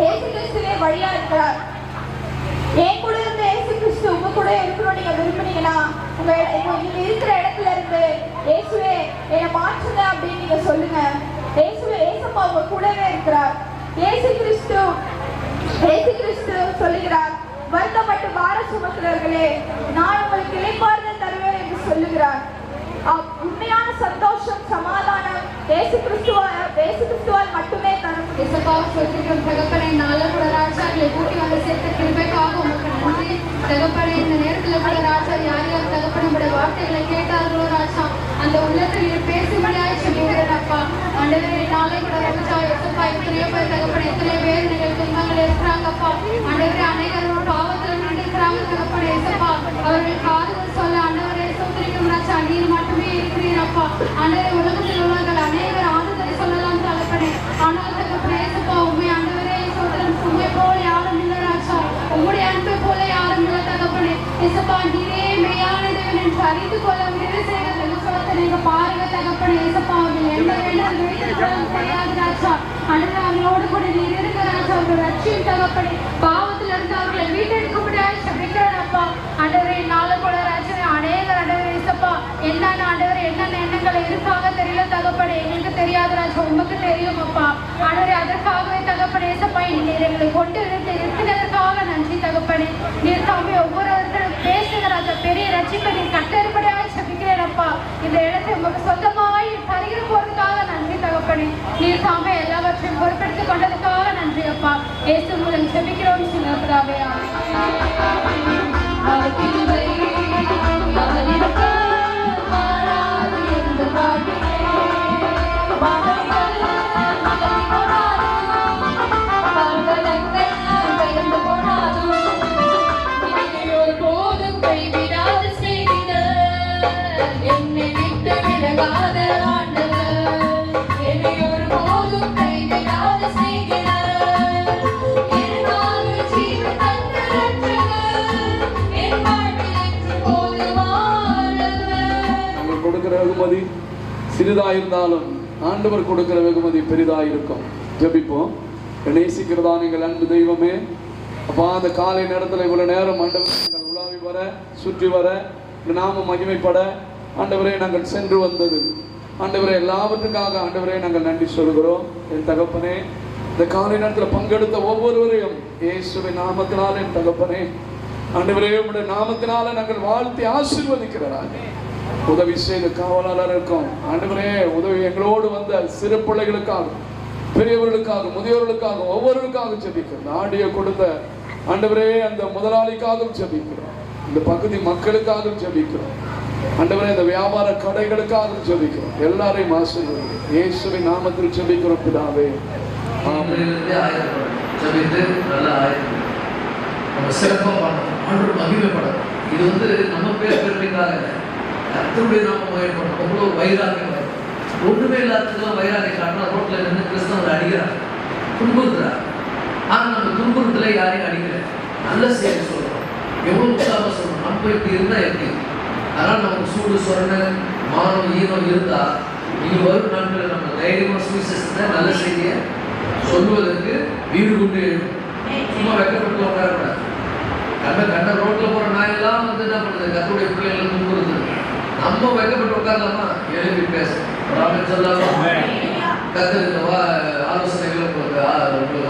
இயேசு கிறிஸ்துவே வழியா இருக்கிறார். என் கூட இருந்த இயேசு கிறிஸ்து உங்க கூட இருக்கணும் நீங்க விரும்புனீங்கன்னா நீங்க இருக்கிற இடத்துல இருந்து இயேசுவே என்னை மாற்றுங்க அப்படின்னு நீங்க சொல்லுங்க. இயேசுவே, இயேசப்பா உங்க கூடவே இருக்கிறார். இயேசு கிறிஸ்து சொல்லுகிறார், வருத்தப்பட்டு பார சுமக்கிறவர்களே நான் உங்களுக்கு இளைப்பாறுதல் தருவேன் என்று சொல்லுகிறார். உண்மையான சந்தோஷம், சமாதானம் இயேசு கிறிஸ்துவால் மட்டுமே தரும். இயேசுப்பா சொல்லிக்கிறோம் தகப்பனே, நாள கூட ராஜா எங்களை கூட்டி வந்து சேர்த்த கிருபைக்காக உங்களுக்கு நன்றி தகப்பனே. இந்த நேரத்தில் கூட ராஜா யார் யார் தகப்பன நம்முடைய வார்த்தைகளை கேட்டார்களோ ராஜா அந்த உள்ளத்தில் பேசும்படியாக சொல்லுகிறேன் அப்பா. ஆண்டவரே, நாளை கூட ராஜா இயேசுப்பா எத்தனையோ பேர் தகப்பன, எத்தனையோ பேர் நீங்கள் துன்பங்கள் இருக்கிறாங்கப்பா. ஆண்டவரே, அனைவரும் பாவத்தில் நின்றுக்கிறாங்க தகப்பன. இயேசுப்பா அவர்களுக்கு ஆறுதல் சொல்ல ஆண்டவரே சோதரிக்கும் ராஜா நீர் மட்டுமே இருக்கிறீரப்பா. ஆண்டவரே, உலகத்தில் உள்ளவர்கள் அனைவரும் ஆறுதலை சொல்லலாம் தகப்பனே. ஆனால் தகப்பனே இயேசுப்பா உண்மை ஆண்டவரே சோதரன் உண்மை போல யாரும் இல்லை ராஜா, உங்களுடைய அன்பை போல யாரும் இல்லை தகப்பனே. இயேசுப்பா நீரே மெய்யான தேவன் என்று அறிந்து கொள்ள உதவி செய்கிற விசுவாசத்தை நீங்க பாருங்க தகப்பனே. இயேசுப்பா அவர்கள் என்ன வேண்டும் தெரியாது ராஜா. ஆண்டவரே, அவங்களோடு கூட நீர் இருக்க ராஜா. அவர்கள் ரட்சியும் தகப்பனே. பாவத்தில் இருந்து அவர்களை வீட்டெடுக்க முடியாது சபிக்கிறப்பா. ஆண்டவரே, நாளை கூட ராஜா அநேகர் ஆண்டவரே இயேசுப்பா என்னென்ன ஆண்டவரே என்னென்ன எண்ணங்களை இருக்காங்க தெரியல தகப்பனே. எங்களுக்கு தெரியாது ராஜா, உமக்கு தெரியும் அப்பா. ஆண்டவரே, அதற்காகவே தகப்பனே இயேசுப்பா நீர் எங்களை கொண்டு இருக்கிறதற்காக நன்றி தகப்பனே. நீர் தாமே ஒவ்வொருவரும் பேசுகிற ராஜா பெரிய ரட்சிப்பை நீர் கட்டறுபடியாக சபிக்கிறேனப்பா. இந்த இடத்தை உங்களுக்கு சொந்தமாய் தருகிற போறதுக்காக நன்றி தகப்பனே. நீர் தாமே எல்லாவற்றையும் பொறுப்பெடுத்துக் கொண்டதுக்காக நன்றி அப்பா. இயேசு மூலம் ஜெபிக்கிறோம் சின்னப்படாவே. வெகுமதி சிறிதா இருந்தாலும் ஆண்டவர் கொடுக்கிற வெகுமதி பெரிதா இருக்கும். ஜெபிப்போம். நேசிக்கிறதா நீங்கள் அன்பு தெய்வமே அப்பா, அந்த காலை நேரத்தில் இவ்வளவு நேரம் ஆண்டவர் நாங்கள் உலாவி வர சுற்றி வர நாம மகிமைப்பட ஆண்டவரே நாங்கள் சென்று வந்தது ஆண்டவரே எல்லாவற்றுக்காக ஆண்டவரே நாங்கள் நன்றி சொல்கிறோம். என் தகப்பனே, இந்த காலை நேரத்தில் பங்கெடுத்த ஒவ்வொருவரையும் இயேசுவின் நாமத்தினால என் தகப்பனே ஆண்டவரே உம்முடைய நாமத்தினால நாங்கள் வாழ்த்தி ஆசீர்வதிக்கிறார். உதவி செய்த காவலாளருக்கும் ஆண்டவரே உதவி எங்களோடு வந்த சிறு பிள்ளைகளுக்காக, பெரியவர்களுக்காக, முதியோர்களுக்காக, ஒவ்வொருவருக்காக ஜெபிக்கிறோம். ஆடியோ கொடுத்த ஆண்டவரே அந்த முதலாளிக்காகவும் ஜெபிக்கிறோம். இந்த பகுதி மக்களுக்காகவும் ஜெபிக்கிறோம். ஆண்டவரே இந்த வியாபார கடைகளுக்காகவும் ஜெபிக்கிறோம். எல்லாரையும் ஆசீர்வதிங்க. இயேசுவின் நாமத்தில் ஜெபிக்கிறோம் பிதாவே. இது நம்ம பேர் பெருமைக்காக கர்த்தருடைய நாம மகிமைப்படும். அவ்வளோ வைராகியம் வரும். ஒன்றுமே இல்லாததுக்கெல்லாம் வைராகியம் காட்டினா ரோட்ல நின்று கிறிஸ்தவரை அடிக்கிறார், துன்புறுத்துறார். ஆனால் நம்ம துன்புறுத்தல யாரையும் அடிக்கல, நல்ல செய்தி சொல்றோம். எவ்வளோ உற்சாகமாக சொல்றோம். நம்ம இப்படி இருந்தா எப்படி? அதனால் நமக்கு சூடு சொரண மானம் ஈனம் இருந்தா இனி வரும் நாட்களில் நம்ம தைரியமாக சுவிசேஷத்தை நல்ல செய்தியை சொல்லுவதற்கு வீடு கொண்டு சும்மா வெக்கப்பட்டு உட்காரக்கூடாது. கண்ட ரோட்ல போற நாயெல்லாம் என்ன பண்ணுறது? கர்த்தருடைய பிள்ளைகள் துன்புறுத்துது. நம்ம வெக்கப்பட்டு உட்காரலாமா? எழுதி பேச சொல்லாமா? கர்த்தர் ஆலோசனைகளை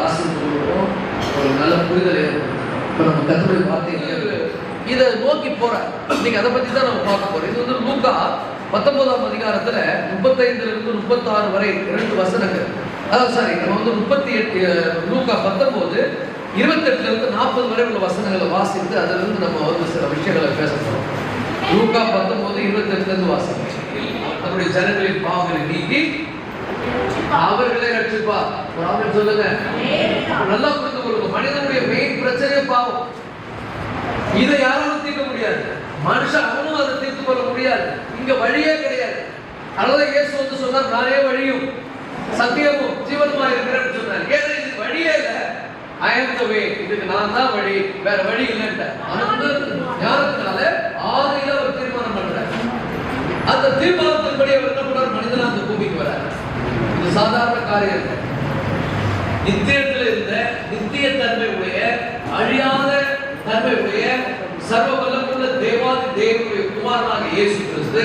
ஆசிரியர்களுக்கும் ஒரு நல்ல புரிதல் ஏற்படும். இப்போ நம்ம கர்த்தருடைய வார்த்தை இதை நோக்கி போற இன்னைக்கு அதை பத்தி தான் நம்ம பார்க்க போறோம். இது லூக்கா 19ஆம் அதிகாரத்துல 35 to 36 வரை 2 வசனங்கள். அதாவது சாரி நம்ம 38 லூக்கா 19 28 to 40 வரை உள்ள வசனங்களை வாசித்து அதிலிருந்து நம்ம சில விஷயங்களை பேச போறோம். லூக்கா 19 28 வாசிங்க. அவருடைய ஜனங்களின் பாவங்களை நீக்கி அவர்களை ரட்சிப்பார். ஒரு ஆமென் சொல்லுங்க. நல்லா புரிந்து கொள்ளுங்க. மனிதனுடைய மெயின் பிரச்சனை பாவம். இதை யாராலும் தீர்க்க முடியாது. மனுஷன் அவனும் அதை தீர்த்து தீர்த்து கொள்ள முடியாது. இங்க வழியே கிடையாது. அதனால இயேசு வந்து சொன்னார், நானே வழியும் சத்தியமும் ஜீவனுமா இருக்கிறேன்னு சொன்னார். ஏன்னா இது வழியே இல்லை. I am the way. இதுக்கு நான் தான் வழி, வேற வழி இல்லைன்ட்ட. அந்த ஞானத்தினால ஆதியில ஒரு தீர்மானம் பண்றார். அந்த தீர்மானத்தின்படி அவர் என்ன பண்றார்? மனிதனா அந்த பூமிக்கு வரார். இது சாதாரண காரியம் இல்லை. நித்தியத்தில் இருந்த நித்திய தன்மை உடைய, அழியாத தன்மை உடைய, சர்வ வல்லமுள்ள தேவாதி தேவனுடைய குமாரனாக இயேசு கிறிஸ்து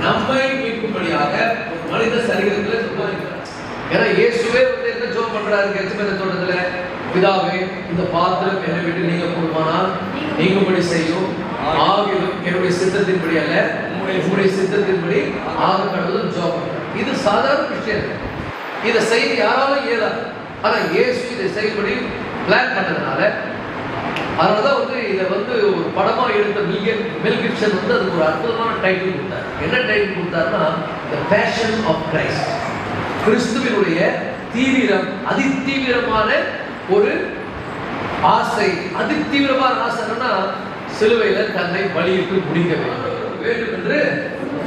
நம்மை மீட்கும்படியாக ஒரு மனித சரீரத்தில் சம்பாதிக்கிறார். ஏன்னா இயேசுவே வந்து என்ன ஜெபம் பண்றாரு கெத்செமனே தோட்டத்துல? பிதாவே, இந்த பாத்திரம் என்னை விட்டு நீங்க போடுமானால் நீங்கும்படி செய்யும், ஆகிலும் என்னுடைய சித்தத்தின்படி அல்ல உங்களுடைய சித்தத்தின்படி ஆக கடவுள் ஜெபம் பண்றார். இது சாதாரண விஷயம். இதை செய்ய யாராலும் இயலாது. ஆனா இயேசு இதை செய்யபடி பிளான் பண்ணதுனால, அதனாலதான் வந்து இதை வந்து ஒரு படமா எடுத்த மெல் கிப்சன் வந்து அதுக்கு ஒரு அற்புதமான டைட்டில் கொடுத்தார். என்ன டைட்டில் கொடுத்தாருன்னா, The Passion of Christ. கிறிஸ்துவினுடைய தீவிரம், அதிதீவிரமான ஒரு ஆசை. அதிதீவிரமான ஆசை என்னன்னா, சிலுவையில தன்னை பலியிட்டு முடிக்க வேண்டும் என்று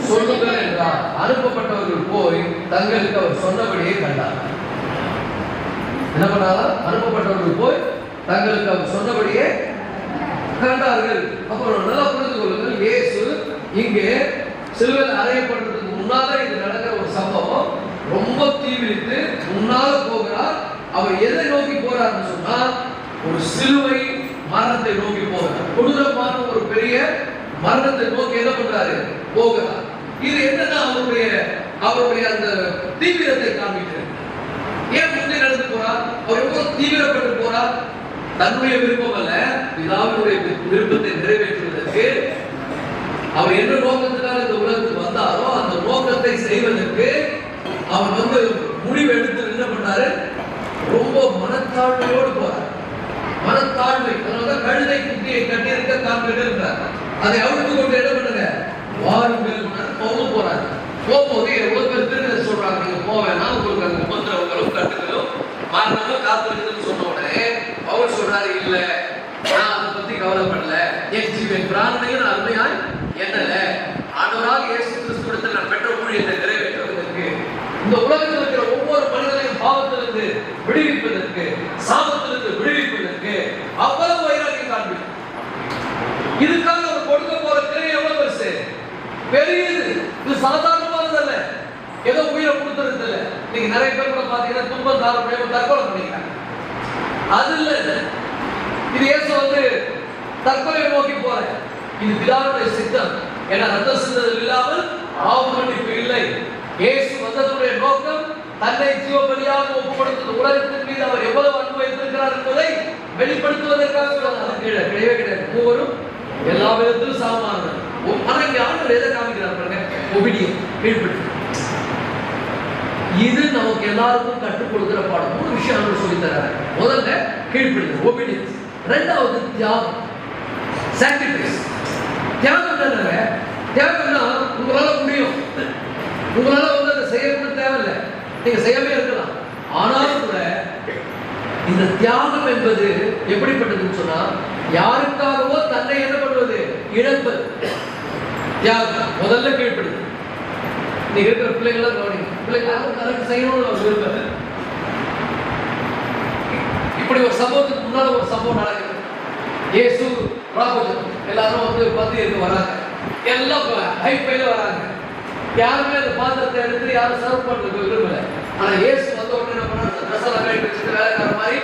சொல்லுங்கள் என்றார். அனுப்பப்பட்டவர்கள் போய் தங்களுக்கு அவர் சொன்னபடியே கண்டார். என்ன பண்ணாலும் அனுப்பப்பட்டவர்கள் போய் தங்களுக்கு அவர் சொன்னபடியே கண்டார்கள். அப்புறம் நல்லா புரிந்து கொள்ளுங்கள், இயேசு இங்கே சிலுவையில் அறையப்படுறதுக்கு முன்னால இது நடக்கிற ஒரு சம்பவம். ரொம்ப தீவிரித்து முன்னால போகிறார். அவர் எதை நோக்கி போறார்னு சொன்னா, ஒரு சிலுவை மரணத்தை நோக்கி போகிறார். கொடூரமான ஒரு பெரிய மரணத்தை நோக்கி என்ன பண்றாரு? போகிறார். இது என்னன்னா அவருடைய அந்த தீவிரத்தை காண்பிக்கிறது. ஏன் முன்னே நடந்து போறார்? அவர் எவ்வளவு தீவிரப்பட்டு போறார்? தன்னுடைய விருப்பம் அல்ல, பிதாவினுடைய விருப்பத்தை நிறைவேற்றுவதற்கு அவர் என்ன நோக்கத்தினால் இந்த உலகத்துக்கு வந்தாரோ அந்த நோக்கத்தை செய்வதற்கு அவர் வந்து முடிவு எடுத்து என்ன பண்ணாரு? ரொம்ப மனத்தாழ்மையோடு போறார். மனத்தாழ்மை. அதனாலதான் கழுதை குட்டியை கட்டியிருக்க காண்பிட்டு இருக்கிறார். அதை அவிழ்த்து கொண்டு என்ன பண்ணுங்க? வாருங்கள் பவுல் போறாரு. போகும்போது எவ்வளவு பேர் திரும்ப சொல்றாங்க, நீங்க போவேன்னா உங்களுக்கு அந்த உபத்திரவங்களும் கட்டுகளும் மரணமும் காத்திருக்குதுன்னு சொன்ன உடனே பவுல் சொல்றாரு, இல்ல நான் அதை பத்தி கவலைப்படல, என் ஜீவன் பிராணனையும் நான் அருமையாய் என்னல ஆண்டவராக இயேசு கிறிஸ்துவிடத்தில் நான் பெற்ற ஊழியத்தை நிறைவேற்றுவதற்கு, இந்த உலகத்தில் இருக்கிற ஒவ்வொரு மனிதனையும் பாவத்திலிருந்து விடுவிப்பதற்கு, சாபத்திலிருந்து விடுவிப்பதற்கு அவ்வளவு வைராக்கியம் காண்பிக்கும். இதுக்காக அவர் கொடுக்க போற கிரை எவ்வளவு பெருசு, பெரியது. இது சாதாரணமானது அல்ல, ஏதோ உயிரை கொடுத்துறது இல்ல. நீங்க நிறைய பேர் கூட பாத்தீங்கன்னா துன்பம் தாரம் தற்கொலை பண்ணிக்கிறாங்க. அது இல்ல, இது இயேசு வந்து தற்கொலை நோக்கி போற, இது பிதாவுடைய சித்தம். ஏன்னா ரத்த சிந்தல் இல்லாமல் பாவ மன்னிப்பு இல்லை. இயேசு வந்ததுடைய நோக்கம் தன்னை ஜீவபலியாக ஒப்பு கொடுத்தது. உலகத்தின் மீது அவர் எவ்வளவு அன்பு வைத்திருக்கிறார் என்பதை வெளிப்படுத்துவதற்காக கிடையவே கிடையாது. மூவரும் எல்லா விதத்திலும் சமமானவர். ஆனா இங்க ஆண்டவர் எதை காமிக்கிறார் பாருங்க? ஒபிடியன், கீழ்ப்படிதல். இது நமக்கு எல்லாருக்கும் கற்றுக் கொடுக்கிற பாடம். மூணு விஷயம் ஆண்டவர் சொல்லி தர்றாரு. முதல்ல கீழ்ப்படிதல், ஒபிடியன்ஸ். இரண்டாவது தியாகம், சாக்ரிஃபைஸ். தியாகம் என்னங்க? தியாகம்னா உங்களால முடியும், உங்களால வந்து அதை செய்யணும்னு தேவையில்லை, நீங்க செய்யவே இருக்கலாம். ஆனாலும் கூட இந்த தியாகம் என்பது எப்படிப்பட்டதுன்னு சொன்னா, யாருக்காகவோ தன்னை என்ன பண்ணுவது? இழப்பது தியாகம். முதல்ல கீழ்ப்படுது. நீங்க இருக்கிற பிள்ளைகளாம் கவனிங்க. பிள்ளைகளாம் கரெக்ட் செய்யணும்னு விரும்புறது. இப்படி ஒரு சம்பவத்துக்கு முன்னால ஒரு சம்பவம் நடக்குது. இயேசு ராபோஜன் எல்லாரும் வந்து பந்திக்கு வராங்க. எல்லாம் ஹைஃபைல வராங்க. யாருமே அந்த பாத்திரத்தை எடுத்து யாரும் சர்வ் பண்றதுக்கு விரும்பல. ஆனா இயேசு வந்த உடனே என்ன பண்ணாரு? ட்ரெஸ்ஸை கட்டி வச்சுட்டு வேலைக்கார மாதிரி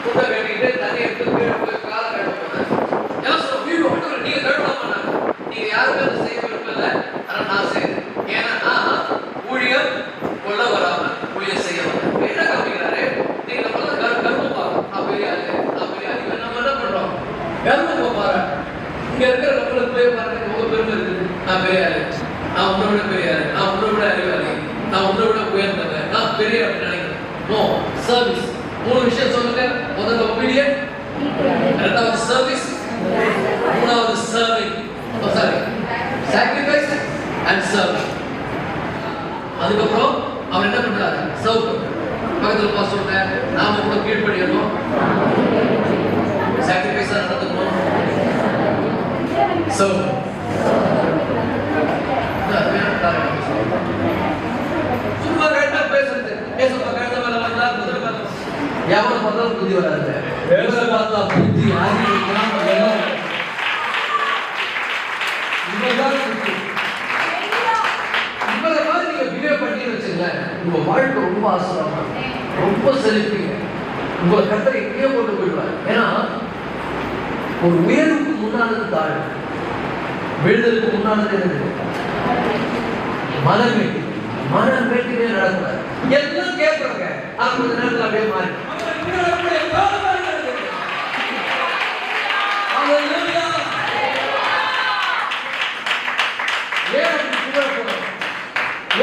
துண்டை கட்டிக்கிட்டு தண்ணி எடுத்து காலை கட்ட போனாரு. எல்லாம் சொல்ல வீடு ஒன்று நீங்க கட்டணும் பண்ணாங்க. நீங்க யாருமே அதை செய்ய விரும்பல. ஆனா நான் செய்யறேன். ஏன்னா நான் ஊழியம் கொள்ள வராம ஊழியம் செய்ய வந்தேன். என்ன காமிக்கிறாரு? நீங்க நம்ம கர்மம் பாருங்க. நான் பெரிய ஆளு, நான் பெரிய ஆளு. நம்ம என்ன பண்றோம்? கர்மம் பாருங்க. இங்க இருக்கிற நம்மளுக்கு போய் பாருங்க, ரொம்ப பெருமை இருக்குது. நான் பெரிய ஆளு, நான் உன்னை விட பெரிய ஆளு, நான் உன்னை விட அறிவாளி, நான் உன்னை விட உயர்ந்தவன், நான் பெரிய அப்படின்னு நினைக்கிறேன். No, service. மூணு விஷயம் சொல்லுங்க. முதல்ல ஒபீடியன்ட், இரண்டாவது சர்வீஸ், மூணாவது serving. Sorry, sacrifice and serving. அதுக்கப்புறம் அவர் என்ன பண்றாரு? சர்வ் பண்றாரு. பக்கத்தில் பார்த்து சொல்றேன், நாம கூட கீழ்ப்படியணும், சாக்ரிஃபைஸா நடந்துக்கணும், சர்வ். இவரை மாதிரி நீங்க பிஹேவ் பண்ணி வச்சுங்களேன், உங்க வாழ்க்கை ரொம்ப ஆசீர்வாதமா ரொம்ப செழிப்பீங்க. உங்களை கர்த்தர் எங்கேயோ கொண்டு போயிடுவார். ஏன்னா ஒரு உயர்வுக்கு முன்னானது தாழ்வு, விழுதலுக்கு முன்னானது என்னது? மனமேட்டி. மனமேட்டிலே நடக்கூடாது. எல்லாம் கேட்கறாங்க, அது கொஞ்ச நேரத்தில் அப்படியே மாறி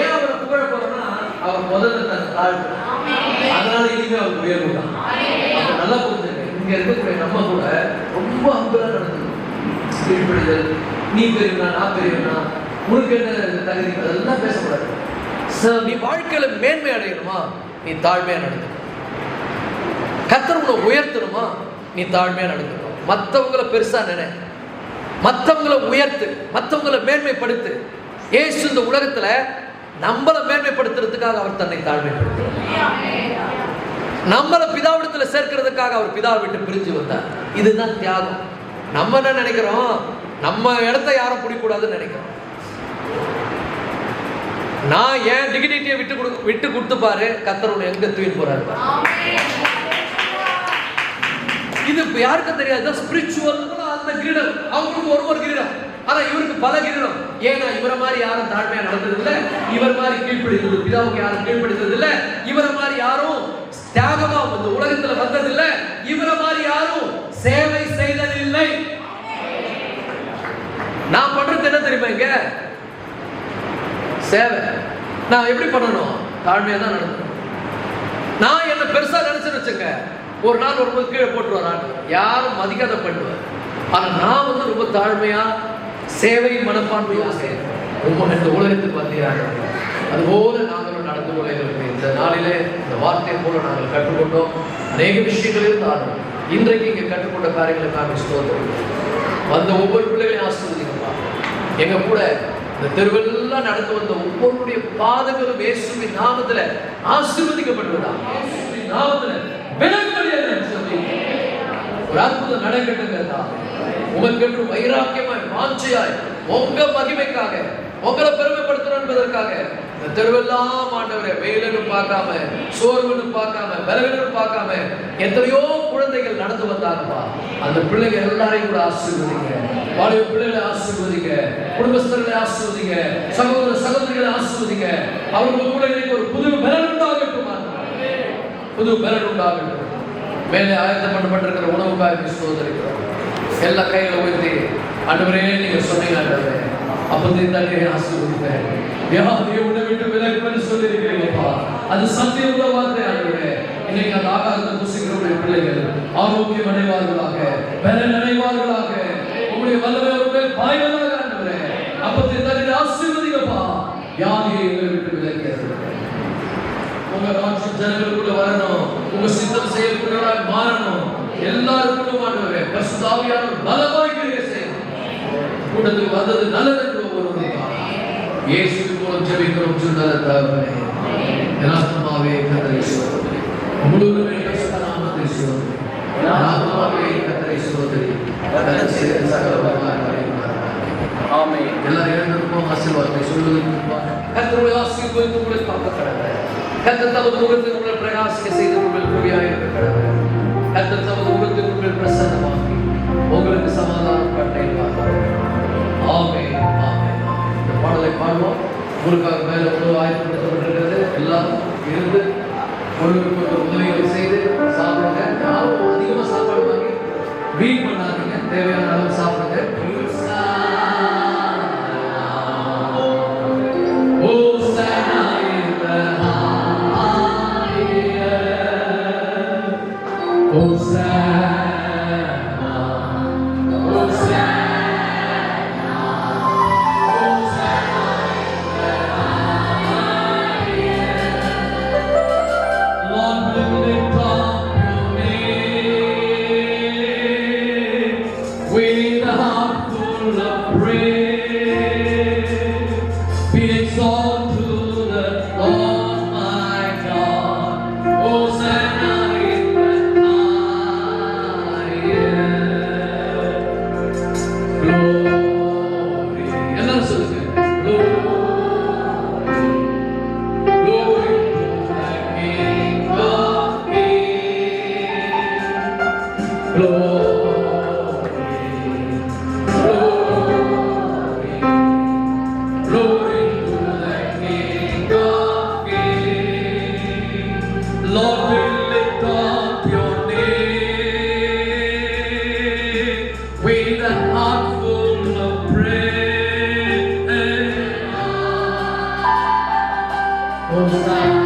ஏன் அவரை புகழ போறோம்னா அவர் முதல்ல தன் தாழ்வு, அதனால இனிமே அவர் உயர்வு தான். அப்ப நல்லா புரிஞ்சுங்க, இங்க இருக்கக்கூடிய நம்ம கூட ரொம்ப அன்புல நடந்துக்கணும். கீழ்ப்படிதல், நீ பெரியவனா நான் பெரியவனா, உனக்கு என்ன தகுதி, அதெல்லாம் பேசக்கூடாது. நீ வாழ்க்கையில மேன்மை அடையணுமா, நீ தாழ்மையா நடந்துக்கணும். கர்த்தர் உன்னை உயர்த்தணுமா, நீ தாழ்மையா நடந்துக்கணும். மற்றவங்களை பெருசா நினை, மற்றவங்களை உயர்த்து, மற்றவங்களை மேன்மைப்படுத்து. இயேசு இந்த உலகத்துல நம்மளை மேன்மைப்படுத்துறதுக்காக அவர் தன்னை தாழ்மைப்படுத்துறார். நம்மளை பிதாவிடத்துல சேர்க்கிறதுக்காக அவர் பிதாவை விட்டு பிரிஞ்சு வந்தார். இதுதான் தியாகம். நம்ம என்ன நினைக்கிறோம், நம்ம இடத்தை யாரும் பிடிக்கூடாதுன்னு நினைக்கிறோம். நான் ஏன் டிகினிட்டியை விட்டு கொடுத்து பாரு, கர்த்தர் உன்னை எங்க தூக்கி போறாரு. இது யாருக்கும் தெரியாது. ஸ்பிரிச்சுவல் அந்த கிரீடம், அவங்களுக்கு ஒரு கிரீடம், ஆனா இவருக்கு பல கிரீடம். ஏன்னா இவரை மாதிரி யாரும் தாழ்மையா நடந்தது இல்லை, இவர் மாதிரி கீழ்ப்படுகிறது பிதாவுக்கு யாரும் கீழ்ப்படுகிறது இல்லை, இவரை மாதிரி யாரும் தியாகமா இந்த உலகத்துல வந்ததில்லை, இவரை மாதிரி யாரும் சேவை செய்ததில்லை. நான் பண்றது என்ன தெரியுமா, இங்க சேவை. நான் எப்படி பண்ணணும், தாழ்மையா தான் நடக்கணும். நான் என்ன பெருசா நினைச்சு வச்சுங்க, ஒரு நாள் வரும்போது கீழே போட்டுருவார், யாரும் மதிக்காத பண்ணுவார். ஆனா நான் ரொம்ப தாழ்மையா சேவை மனப்பான்மையா ரொம்ப இந்த உலகத்துக்கு வந்தியாக. அதுபோல நாங்களும் நடந்து கொள்ள இந்த நாளிலே இந்த வார்த்தையை போல நாங்கள் கற்றுக்கொண்டோம். அநேக விஷயங்கள் இருந்தாலும் இன்றைக்கு இங்கே கற்றுக்கொண்ட காரியங்களுக்காக ஸ்தோத்திரம். வந்த ஒவ்வொரு பிள்ளைகளையும் ஆசீர்வதிங்கப்பா. எங்க கூட இந்த தெருவெல்லாம் நடந்து வந்த ஒவ்வொருடைய பாதங்களும் இயேசுவின் நாமத்துல ஆசீர்வதிக்கப்படுவதா, இயேசுவின் நாமத்துல ஒரு அற்புதம் நடக்கட்டுங்க. உமக்கென்று வைராக்கியமாய் வாஞ்சையாய் உங்க மகிமைக்காக உங்களை பெருமைப்படுத்தணும் என்பதற்காக இந்த தெருவெல்லாம் ஆண்டவரே வெயிலும் பார்க்காம சோர்வுன்னு பார்க்காம பலவீனம் பார்க்காம எத்தனையோ குழந்தைகள் நடந்து வந்தாங்கப்பா. அந்த பிள்ளைகள் எல்லாரையும் கூட ஆசீர்வதிங்க. வாலிப பிள்ளைகளை ஆசீர்வதிங்க, குடும்பஸ்தர்களை ஆசீர்வதிங்க, சகோதர சகோதரிகளை ஆசீர்வதிங்க. அவர்கள் கூட இன்னைக்கு ஒரு புது பலன் உண்டாகட்டும், புது பலன் உண்டாகட்டும். மேலே ஆயத்தம் பண்ணப்பட்டிருக்கிற உணவுக்காக சோதரிக்கிறோம். எல்லா கைகளை உயர்த்தி ஆண்டவரே நீங்க சொன்னீங்க, ஆண்டவரே அப்பத்தையும் தண்ணீரை ஆசீர்வதிப்பேன், வியாதியை உன்னை விட்டு விலகுன்னு சொல்லியிருக்கிறீங்கப்பா. அது சத்தியம் உள்ள வார்த்தை ஆண்டவரே. இன்னைக்கு அந்த ஆகாரத்தை புசிக்கிறவருடைய பிள்ளைகள் ஆரோக்கியம் அடைவார்களாக, பலன் அடைவார்களாக, உங்களுடைய வல்லமை அவருடைய பாய்வதாக ஆண்டவரே. அப்பத்தையும் தண்ணீரை ஆசீர்வதிங்கப்பா. வியாதியை எங்களை விட்டு விலகியது. உங்க ராஜ்யம் ஜனங்களுக்குள்ள வரணும், உங்க சித்தம் செய்யக்கூடியவராக மாறணும். எல்லாருக்கும் ஆண்டவரே பரிசுத்த ஆவியானவர் பலமாய் கிரியை செய்யணும். கூட்டத்துக்கு வந்தது நல்லது என்று ஒவ்வொருவருக்காக இயேசுவின் மூலம் ஜெபிக்கிறோம். நல்ல தகப்பனே, ஆத்மாவே கர்த்தரை ஸ்தோத்திரி, முழுவதுமே பரிசுத்த நாமத்தை ஸ்தோத்திரி. ஆத்மாவே கர்த்தரை ஸ்தோத்திரி, கர்த்தர் செய்த சகல உபகாரங்களையும் ஆமென். எல்லாரும் எழுந்திருப்போம். ஆசீர்வாதத்தை சொல்வதற்கு முன்பாக கர்த்தருடைய ஆசீர்வாதத்தை உங்களுக்கு பார்க்க கடவுள். கர்த்தர் தமது முகத்தை உங்களை பிரகாசிக்க செய்து உங்களுக்கு கிருபையாக இருக்க கடவுள். கர்த்தர் தமது முகத்தை உங்கள் பிரசன்னமாக்கி உங்களுக்கு சமாதானம் கட்டளையிடுவார். ஆமென், ஆமென். இந்த பாடலை பாடுவோம். உங்களுக்காக மேல உணவு ஆயத்தப்படுத்தப்பட்டிருக்கிறது. எல்லாரும் இருந்து ஒருவருக்கு ஒரு உதவிகளை செய்து சாப்பிடுங்க. யாரும் அதிகமா சாப்பாடு வாங்கி வீண் பண்ணாதீங்க, தேவையான அளவு சாப்பிடுங்க. We Hosanna.